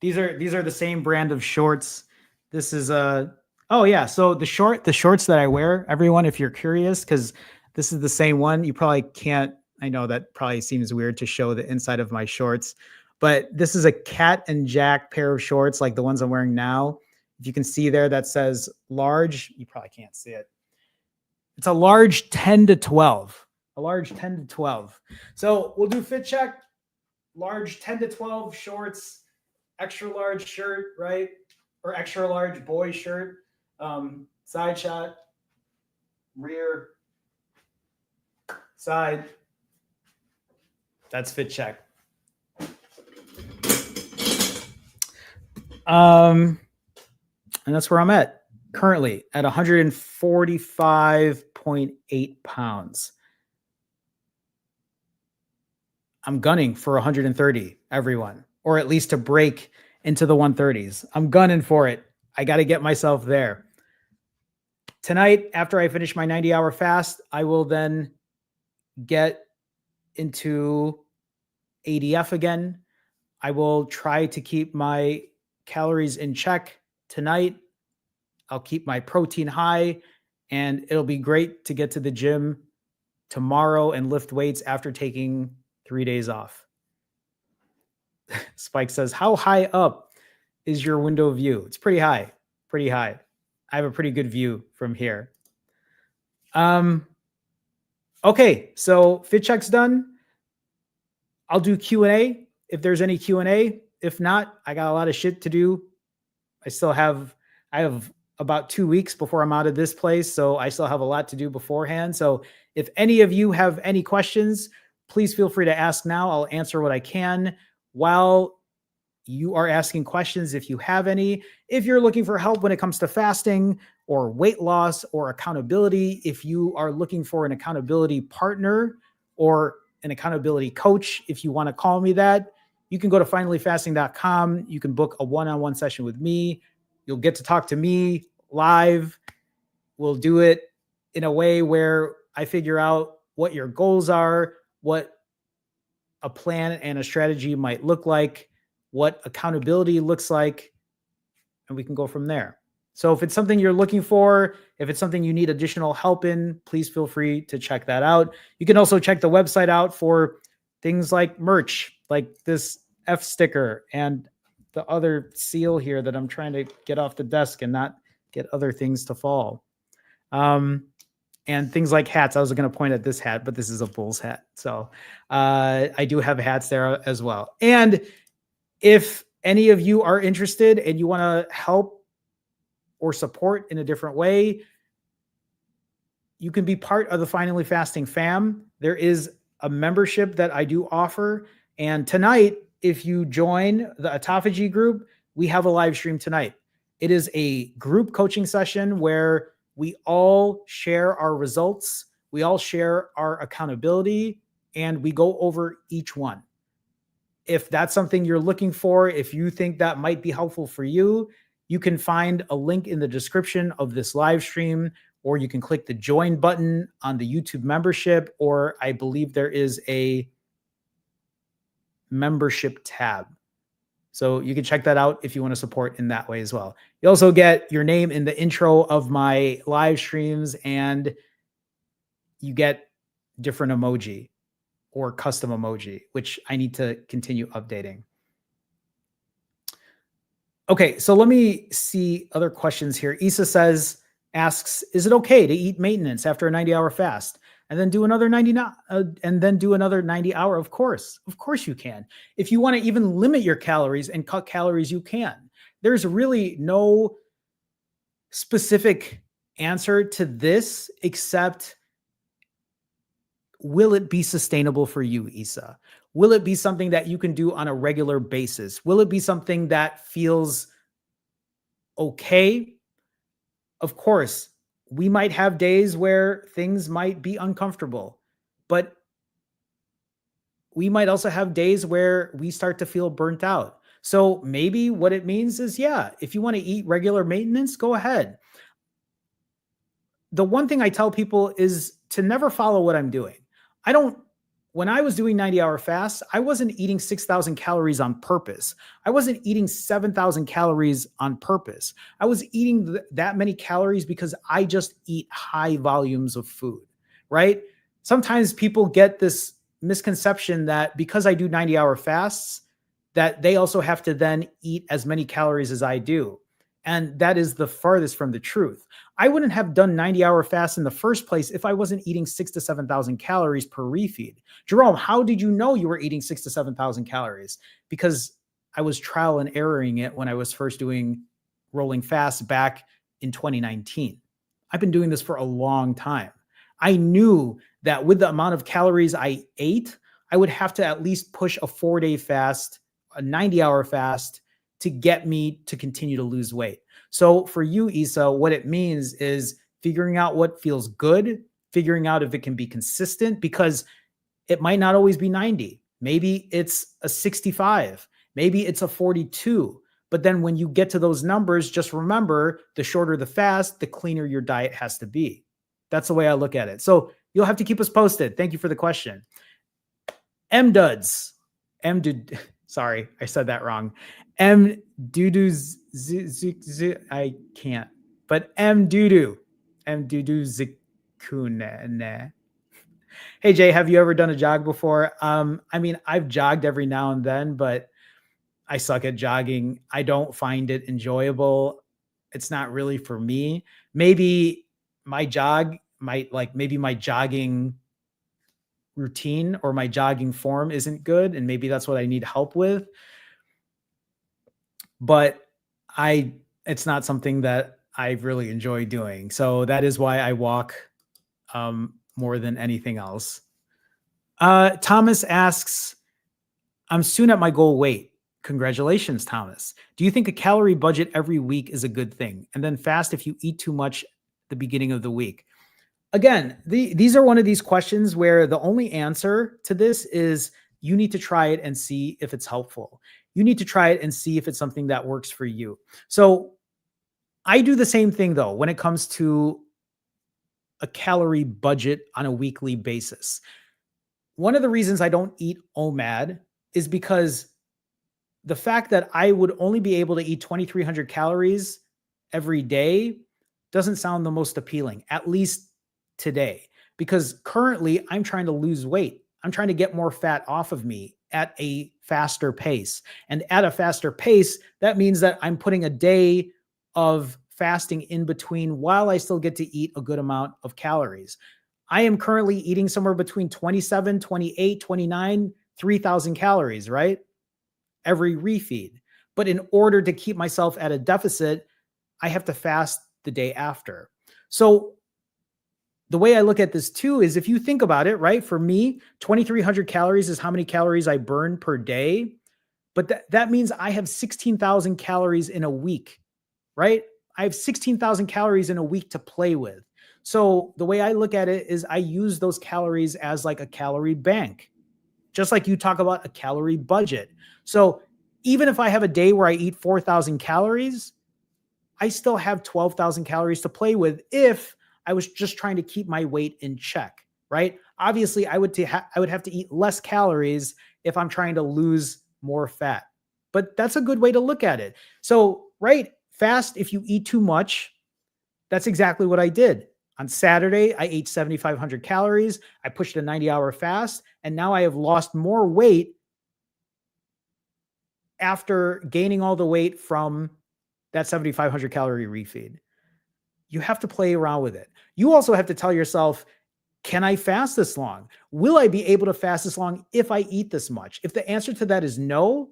These are the same brand of shorts. This is a oh yeah. So the shorts that I wear, everyone, if you're curious, because this is the same one. You probably can't. I know that probably seems weird to show the inside of my shorts, but this is a Cat and Jack pair of shorts, like the ones I'm wearing now. If you can see there, that says large. You probably can't see it. It's a large 10 to 12. A large 10 to 12. So we'll do fit check. Large 10 to 12 shorts, extra large shirt, right? Or extra large boy shirt. Side shot, rear, side. That's fit check. And that's where I'm at currently at 145.8 pounds. I'm gunning for 130, everyone, or at least to break into the 130s. I'm gunning for it. I got to get myself there. Tonight, after I finish my 90-hour fast, I will then get into ADF again. I will try to keep my calories in check tonight. I'll keep my protein high, and it'll be great to get to the gym tomorrow and lift weights after taking 3 days off. Spike says, how high up is your window view? It's pretty high, pretty high. I have a pretty good view from here. Okay, so fit check's done. I'll do Q&A if there's any Q&A. If not, I got a lot of shit to do. I have about 2 weeks before I'm out of this place, so I still have a lot to do beforehand. So if any of you have any questions, please feel free to ask now. I'll answer what I can while you are asking questions if you have any. If you're looking for help when it comes to fasting or weight loss or accountability, if you are looking for an accountability partner or an accountability coach, if you want to call me that, you can go to finallyfasting.com. You can book a one-on-one session with me. You'll get to talk to me live. We'll do it in a way where I figure out what your goals are, what a plan and a strategy might look like, what accountability looks like, and we can go from there. So if it's something you're looking for, if it's something you need additional help in, please feel free to check that out. You can also check the website out for things like merch, like this F sticker and the other seal here that I'm trying to get off the desk and not get other things to fall. And things like hats. I was going to point at this hat, but this is a Bulls hat. So I do have hats there as well. And if any of you are interested and you want to help or support in a different way, you can be part of the Finally Fasting fam. There is a membership that I do offer. And tonight, if you join the autophagy group, we have a live stream tonight. It is a group coaching session where we all share our results, we all share our accountability, and we go over each one. If that's something you're looking for, if you think that might be helpful for you, you can find a link in the description of this live stream, or you can click the join button on the YouTube membership, or I believe there is a membership tab. So you can check that out if you want to support in that way as well. You also get your name in the intro of my live streams, and you get different emoji or custom emoji, which I need to continue updating. Okay, so let me see other questions here. Isa asks, is it okay to eat maintenance after a 90-hour fast and then do another 90 hour? Of course you can. If you want to even limit your calories and cut calories, you can. There's really no specific answer to this except, will it be sustainable for you, Isa? Will it be something that you can do on a regular basis? Will it be something that feels okay? Of course, we might have days where things might be uncomfortable, but we might also have days where we start to feel burnt out. So maybe what it means is, yeah, if you want to eat regular maintenance, go ahead. The one thing I tell people is to never follow what I'm doing. I don't when I was doing 90-hour fasts, I wasn't eating 6,000 calories on purpose. I wasn't eating 7,000 calories on purpose. I was eating that many calories because I just eat high volumes of food, right? Sometimes people get this misconception that because I do 90-hour fasts, that they also have to then eat as many calories as I do. And that is the farthest from the truth. I wouldn't have done 90-hour fasts in the first place if I wasn't eating 6,000 to 7,000 calories per refeed. Jerome, how did you know you were eating 6,000 to 7,000 calories? Because I was trial and erroring it when I was first doing rolling fast back in 2019. I've been doing this for a long time. I knew that with the amount of calories I ate, I would have to at least push a 4-day fast, a 90-hour fast to get me to continue to lose weight. So for you, Isa, what it means is figuring out what feels good, figuring out if it can be consistent, because it might not always be 90. Maybe it's a 65. Maybe it's a 42. But then when you get to those numbers, just remember the shorter the fast, the cleaner your diet has to be. That's the way I look at it. So you'll have to keep us posted. Thank you for the question. M-Duds. M-Dud. Sorry, I said that wrong. M-Dudu. I can't. But M-Dudu. M-Dudu Zikune. Hey, Jay, have you ever done a jog before? I mean, I've jogged every now and then, but I suck at jogging. I don't find it enjoyable. It's not really for me. Maybe my jogging routine or my jogging form isn't good, and maybe that's what I need help with. But it's not something that I really enjoy doing. So that is why I walk more than anything else. Thomas asks, I'm soon at my goal weight. Congratulations, Thomas. Do you think a calorie budget every week is a good thing? And then fast if you eat too much at the beginning of the week? Again, these are one of these questions where the only answer to this is you need to try it and see if it's helpful. You need to try it and see if it's something that works for you. So I do the same thing, though, when it comes to a calorie budget on a weekly basis. One of the reasons I don't eat OMAD is because the fact that I would only be able to eat 2,300 calories every day doesn't sound the most appealing, at least today, because currently I'm trying to lose weight. I'm trying to get more fat off of me at a faster pace. And at a faster pace, that means that I'm putting a day of fasting in between while I still get to eat a good amount of calories. I am currently eating somewhere between 27, 28, 29, 3,000 calories, right? Every refeed. But in order to keep myself at a deficit, I have to fast the day after. So the way I look at this too is if you think about it, right? For me, 2,300 calories is how many calories I burn per day. But that means I have 16,000 calories in a week, right? I have 16,000 calories in a week to play with. So the way I look at it is I use those calories as like a calorie bank, just like you talk about a calorie budget. So even if I have a day where I eat 4,000 calories, I still have 12,000 calories to play with if I was just trying to keep my weight in check, right? Obviously, I would have to eat less calories if I'm trying to lose more fat. But that's a good way to look at it. So, right, fast if you eat too much. That's exactly what I did. On Saturday, I ate 7,500 calories. I pushed a 90-hour fast, and now I have lost more weight after gaining all the weight from that 7,500 calorie refeed. You have to play around with it. You also have to tell yourself, can I fast this long? Will I be able to fast this long if I eat this much? If the answer to that is no,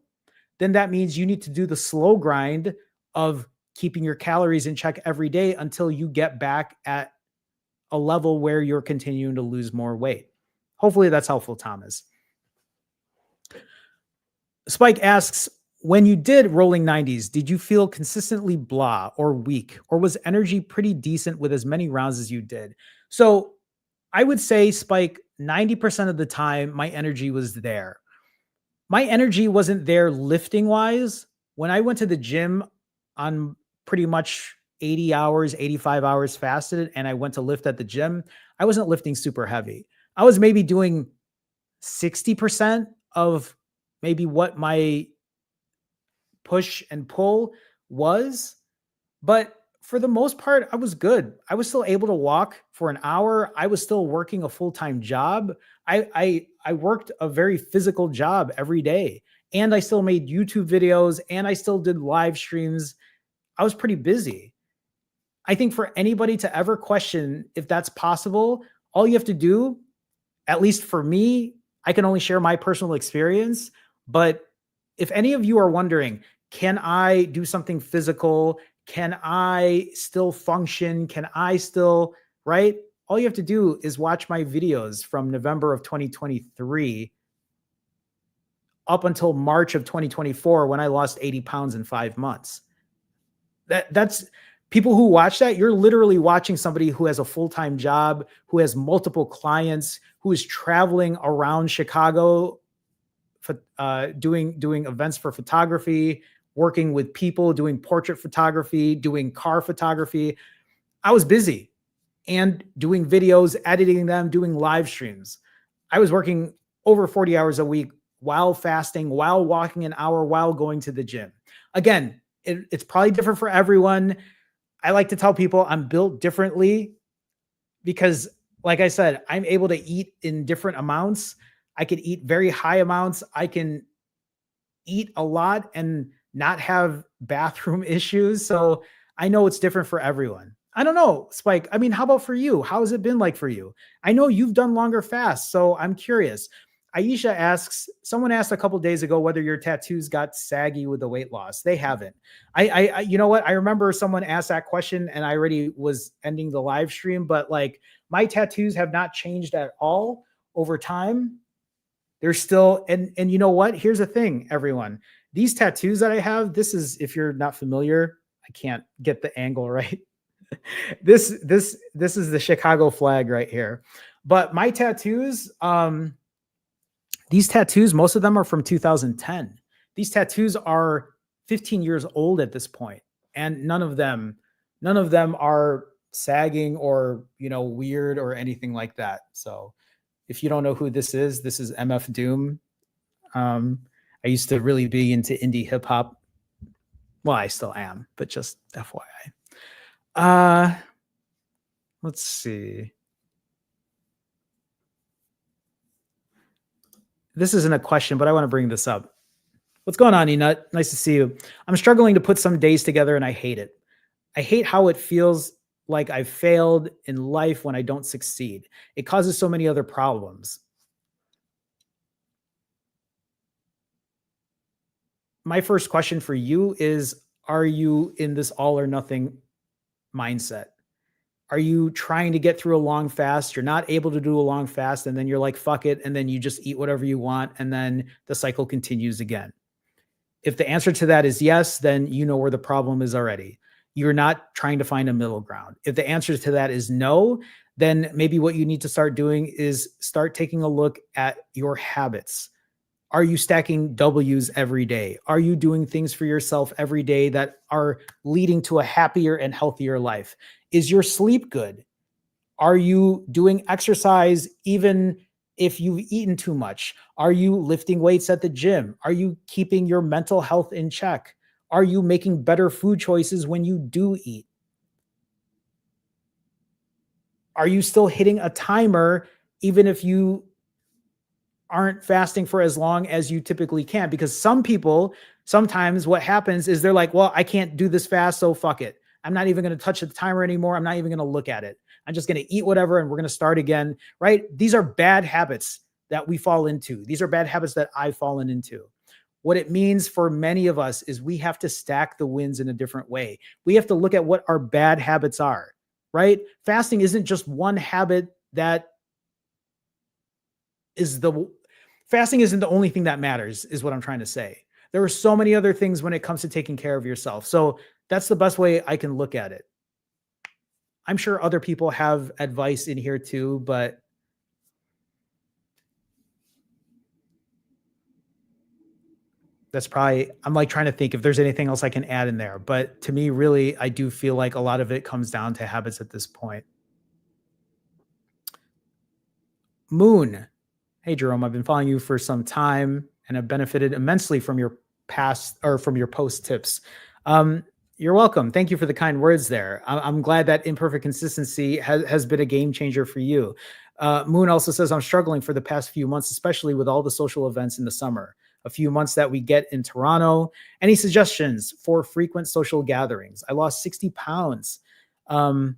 then that means you need to do the slow grind of keeping your calories in check every day until you get back at a level where you're continuing to lose more weight. Hopefully that's helpful, Thomas. Spike asks, when you did rolling 90s, did you feel consistently blah or weak, or was energy pretty decent with as many rounds as you did? So I would say, Spike, 90% of the time, my energy was there. My energy wasn't there lifting wise. When I went to the gym on pretty much 80 hours, 85 hours fasted, and I went to lift at the gym, I wasn't lifting super heavy. I was maybe doing 60% of maybe what my push and pull was. But for the most part, I was good. I was still able to walk for an hour. I was still working a full-time job. I worked a very physical job every day. And I still made YouTube videos and I still did live streams. I was pretty busy. I think for anybody to ever question if that's possible, all you have to do, at least for me, I can only share my personal experience. But if any of you are wondering, can I do something physical? Can I still function? Can I still, right? All you have to do is watch my videos from November of 2023 up until March of 2024 when I lost 80 pounds in 5 months. That's people who watch that, you're literally watching somebody who has a full-time job, who has multiple clients, who is traveling around Chicago for doing events for photography, working with people, doing portrait photography, doing car photography. I was busy and doing videos, editing them, doing live streams. I was working over 40 hours a week while fasting, while walking an hour, while going to the gym. Again, it's probably different for everyone. I like to tell people I'm built differently because, like I said, I'm able to eat in different amounts. I can eat very high amounts. I can eat a lot and not have bathroom issues. So I know it's different for everyone. I don't know, Spike. I mean, how about for you? How has it been like for you? I know you've done longer fasts, so I'm curious. Aisha asks, someone asked a couple days ago whether your tattoos got saggy with the weight loss. They haven't. You know what? I remember someone asked that question and I already was ending the live stream, but like my tattoos have not changed at all over time. They're still, and you know what? Here's the thing, everyone. These tattoos that I have, this is, if you're not familiar, I can't get the angle right. This is the Chicago flag right here. But my tattoos, these tattoos, most of them are from 2010. These tattoos are 15 years old at this point, and none of them are sagging or, you know, weird or anything like that. So if you don't know who this is MF Doom. I used to really be into indie hip hop. Well, I still am, but just FYI. Let's see. This isn't a question, but I want to bring this up. What's going on, Enut? Nice to see you. I'm struggling to put some days together and I hate it. I hate how it feels like I've failed in life when I don't succeed. It causes so many other problems. My first question for you is, are you in this all or nothing mindset? Are you trying to get through a long fast? You're not able to do a long fast, and then you're like, fuck it. And then you just eat whatever you want. And then the cycle continues again. If the answer to that is yes, then you know where the problem is already. You're not trying to find a middle ground. If the answer to that is no, then maybe what you need to start doing is start taking a look at your habits. Are you stacking W's every day? Are you doing things for yourself every day that are leading to a happier and healthier life? Is your sleep good? Are you doing exercise even if you've eaten too much? Are you lifting weights at the gym? Are you keeping your mental health in check? Are you making better food choices when you do eat? Are you still hitting a timer even if you aren't fasting for as long as you typically can? Because some people, sometimes what happens is they're like, well, I can't do this fast, so fuck it. I'm not even going to touch the timer anymore. I'm not even going to look at it. I'm just going to eat whatever and we're going to start again, right? These are bad habits that we fall into. These are bad habits that I've fallen into. What it means for many of us is we have to stack the wins in a different way. We have to look at what our bad habits are, right? Fasting isn't just one habit that is the fasting isn't the only thing that matters, is what I'm trying to say. There are so many other things when it comes to taking care of yourself. So that's the best way I can look at it. I'm sure other people have advice in here too, but that's probably, I'm like trying to think if there's anything else I can add in there. But to me, really, I do feel like a lot of it comes down to habits at this point. Moon, Hey, Jerome, I've been following you for some time and have benefited immensely from your past or from your post tips. Um, you're welcome. Thank you for the kind words there. I'm glad that imperfect consistency has been a game changer for you. Moon also says, I'm struggling for the past few months, especially with all the social events in the summer, a few months that we get in Toronto. Any suggestions for frequent social gatherings? I lost 60 pounds um,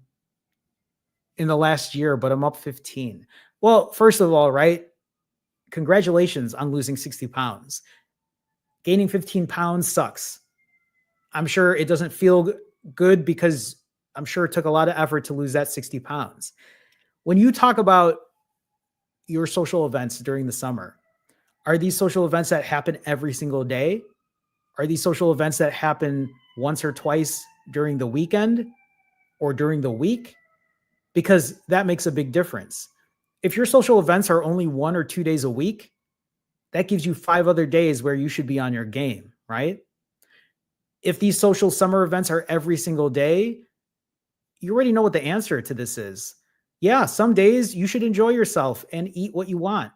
in the last year, but I'm up 15. Well, first of all, right? Congratulations on losing 60 pounds. Gaining 15 pounds sucks. I'm sure it doesn't feel good because I'm sure it took a lot of effort to lose that 60 pounds. When you talk about your social events during the summer, are these social events that happen every single day? Are these social events that happen once or twice during the weekend or during the week? Because that makes a big difference. If your social events are only 1 or 2 days a week, that gives you 5 other days where you should be on your game, right? If these social summer events are every single day, you already know what the answer to this is. Yeah, some days you should enjoy yourself and eat what you want.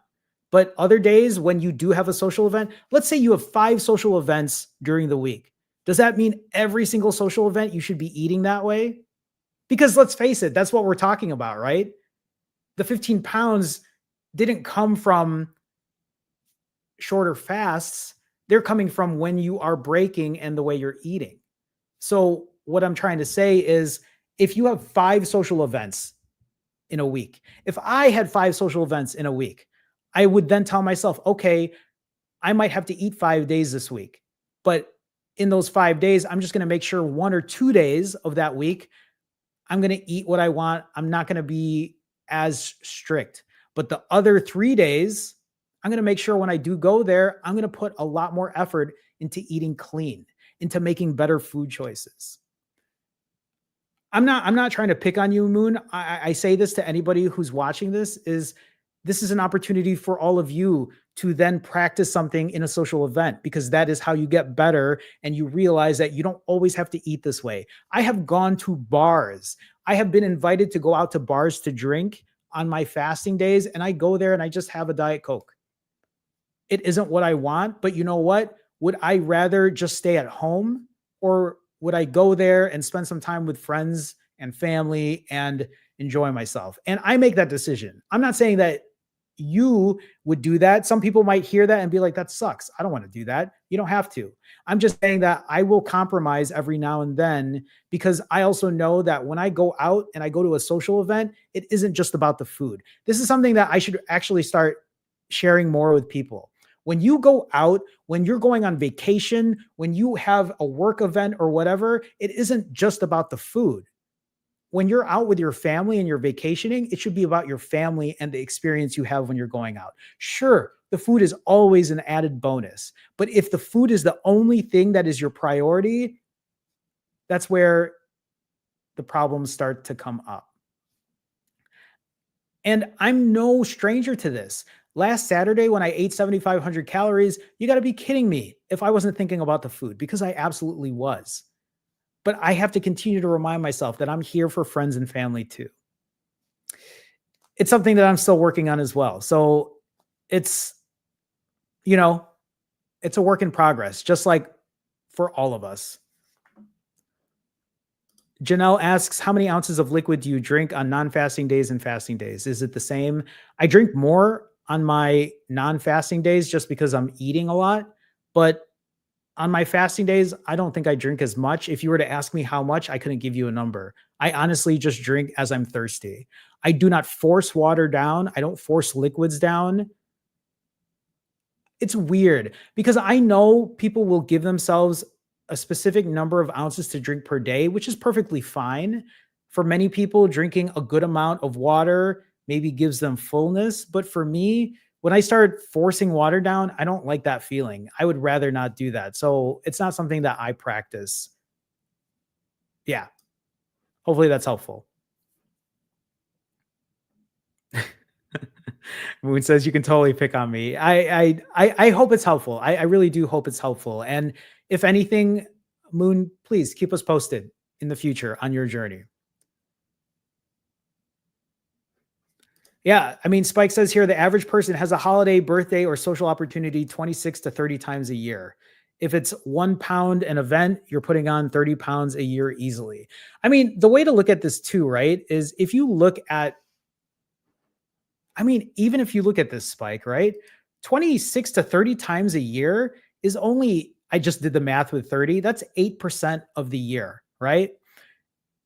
But other days, when you do have a social event, let's say you have 5 social events during the week. Does that mean every single social event you should be eating that way? Because let's face it, that's what we're talking about, right? The 15 pounds didn't come from shorter fasts. They're coming from when you are breaking and the way you're eating. So, what I'm trying to say is if you have 5 social events in a week, if I had 5 social events in a week, I would then tell myself, okay, I might have to eat 5 days this week. But in those 5 days, I'm just going to make sure 1 or 2 days of that week, I'm going to eat what I want. I'm not going to be as strict. But the other 3 days, I'm going to make sure when I do go there, I'm going to put a lot more effort into eating clean, into making better food choices. I'm not trying to pick on you, Moon. I say this to anybody who's watching this is an opportunity for all of you to then practice something in a social event because that is how you get better and you realize that you don't always have to eat this way. I have gone to bars. I have been invited to go out to bars to drink on my fasting days and I go there and I just have a Diet Coke. It isn't what I want, but you know what? Would I rather just stay at home or would I go there and spend some time with friends and family and enjoy myself? And I make that decision. I'm not saying that you would do that. Some people might hear that and be like, that sucks. I don't want to do that. You don't have to. I'm just saying that I will compromise every now and then because I also know that when I go out and I go to a social event, it isn't just about the food. This is something that I should actually start sharing more with people. When you go out, when you're going on vacation, when you have a work event or whatever, it isn't just about the food. When you're out with your family and you're vacationing, it should be about your family and the experience you have when you're going out. Sure, the food is always an added bonus. But if the food is the only thing that is your priority, that's where the problems start to come up. And I'm no stranger to this. Last Saturday, when I ate 7,500 calories, you got to be kidding me if I wasn't thinking about the food because I absolutely was. But I have to continue to remind myself that I'm here for friends and family too. It's something that I'm still working on as well. So it's, you know, it's a work in progress, just like for all of us. Janelle asks, how many ounces of liquid do you drink on non-fasting days and fasting days? Is it the same? I drink more on my non-fasting days just because I'm eating a lot. But on my fasting days, I don't think I drink as much. If you were to ask me how much, I couldn't give you a number. I honestly just drink as I'm thirsty. I do not force water down. I don't force liquids down. It's weird because I know people will give themselves a specific number of ounces to drink per day, which is perfectly fine. For many people, drinking a good amount of water maybe gives them fullness. But for me, when I start forcing water down, I don't like that feeling. I would rather not do that. So it's not something that I practice. Yeah. Hopefully that's helpful. Moon says you can totally pick on me. I hope it's helpful. I really do hope it's helpful. And if anything, Moon, please keep us posted in the future on your journey. Yeah. I mean, Spike says here the average person has a holiday, birthday, or social opportunity 26 to 30 times a year. If it's 1 pound an event, you're putting on 30 pounds a year easily. I mean, the way to look at this too, right, is if you look at, I mean, even if you look at this, Spike, right, 26 to 30 times a year is only, I just did the math with 30, that's 8% of the year, right?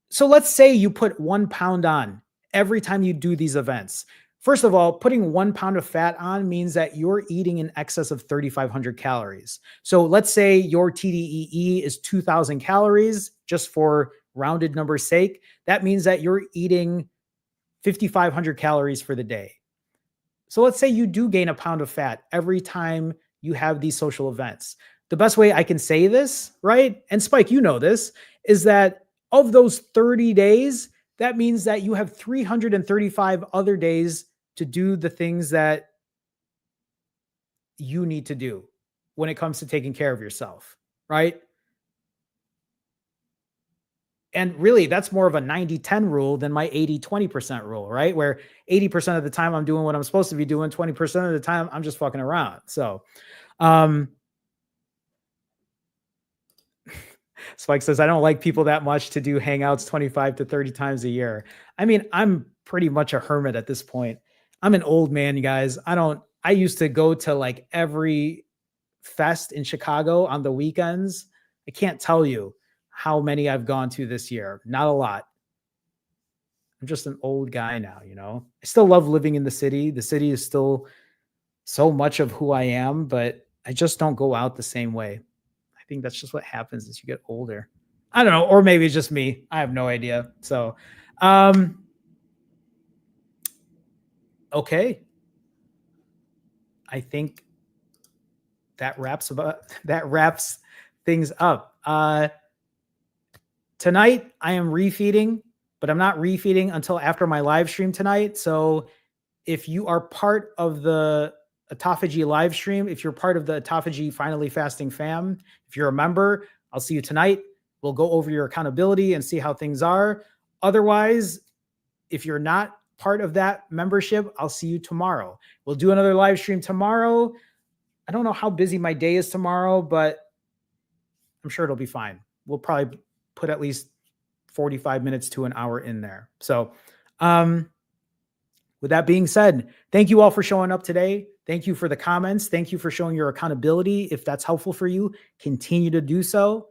So let's say you put 1 pound on every time you do these events. First of all, putting 1 pound of fat on means that you're eating in excess of 3,500 calories. So let's say your TDEE is 2,000 calories, just for rounded numbers sake. That means that you're eating 5,500 calories for the day. So let's say you do gain a pound of fat every time you have these social events. The best way I can say this, right? And Spike, you know this, is that of those 30 days, that means that you have 335 other days to do the things that you need to do when it comes to taking care of yourself, right? And really, that's more of a 90-10 rule than my 80-20% rule, right? Where 80% of the time I'm doing what I'm supposed to be doing, 20% of the time I'm just fucking around. So, um, Spike says, I don't like people that much to do hangouts 25 to 30 times a year. I mean, I'm pretty much a hermit at this point. I'm an old man, you guys. I used to go to like every fest in Chicago on the weekends. I can't tell you how many I've gone to this year. Not a lot. I'm just an old guy now, you know. I still love living in the city. The city is still so much of who I am, but I just don't go out the same way. I think that's just what happens as you get older. I don't know, or maybe it's just me. I have no idea. So, um, okay. I think that wraps things up. Tonight I am refeeding, but I'm not refeeding until after my live stream tonight. So if you are part of the autophagy live stream, if you're part of the autophagy finally fasting fam, if you're a member, I'll see you tonight. We'll go over your accountability and see how things are. Otherwise, if you're not part of that membership, I'll see you tomorrow. We'll do another live stream tomorrow. I don't know how busy my day is tomorrow, but I'm sure it'll be fine. We'll probably put at least 45 minutes to an hour in there. So, with that being said, thank you all for showing up today. Thank you for the comments. Thank you for showing your accountability. If that's helpful for you, continue to do so.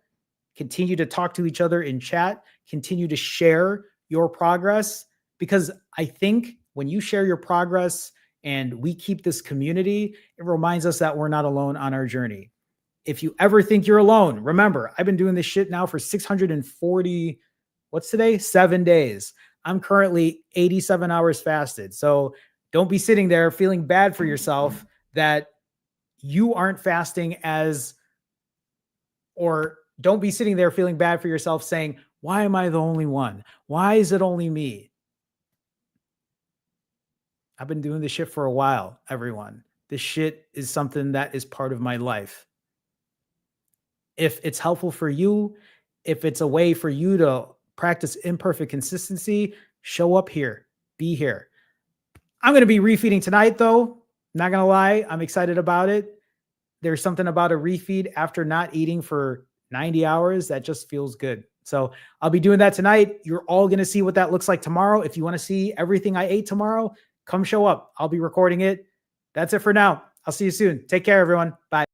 Continue to talk to each other in chat. Continue to share your progress, because I think when you share your progress and we keep this community, it reminds us that we're not alone on our journey. If you ever think you're alone, remember, I've been doing this shit now for 640, what's today? 7 days. I'm currently 87 hours fasted. So don't be sitting there feeling bad for yourself that you aren't fasting or don't be sitting there feeling bad for yourself saying, why am I the only one? Why is it only me? I've been doing this shit for a while, everyone. This shit is something that is part of my life. If it's helpful for you, if it's a way for you to practice imperfect consistency, show up here, be here. I'm going to be refeeding tonight, though. Not going to lie, I'm excited about it. There's something about a refeed after not eating for 90 hours that just feels good. So I'll be doing that tonight. You're all going to see what that looks like tomorrow. If you want to see everything I ate tomorrow, come show up. I'll be recording it. That's it for now. I'll see you soon. Take care, everyone. Bye.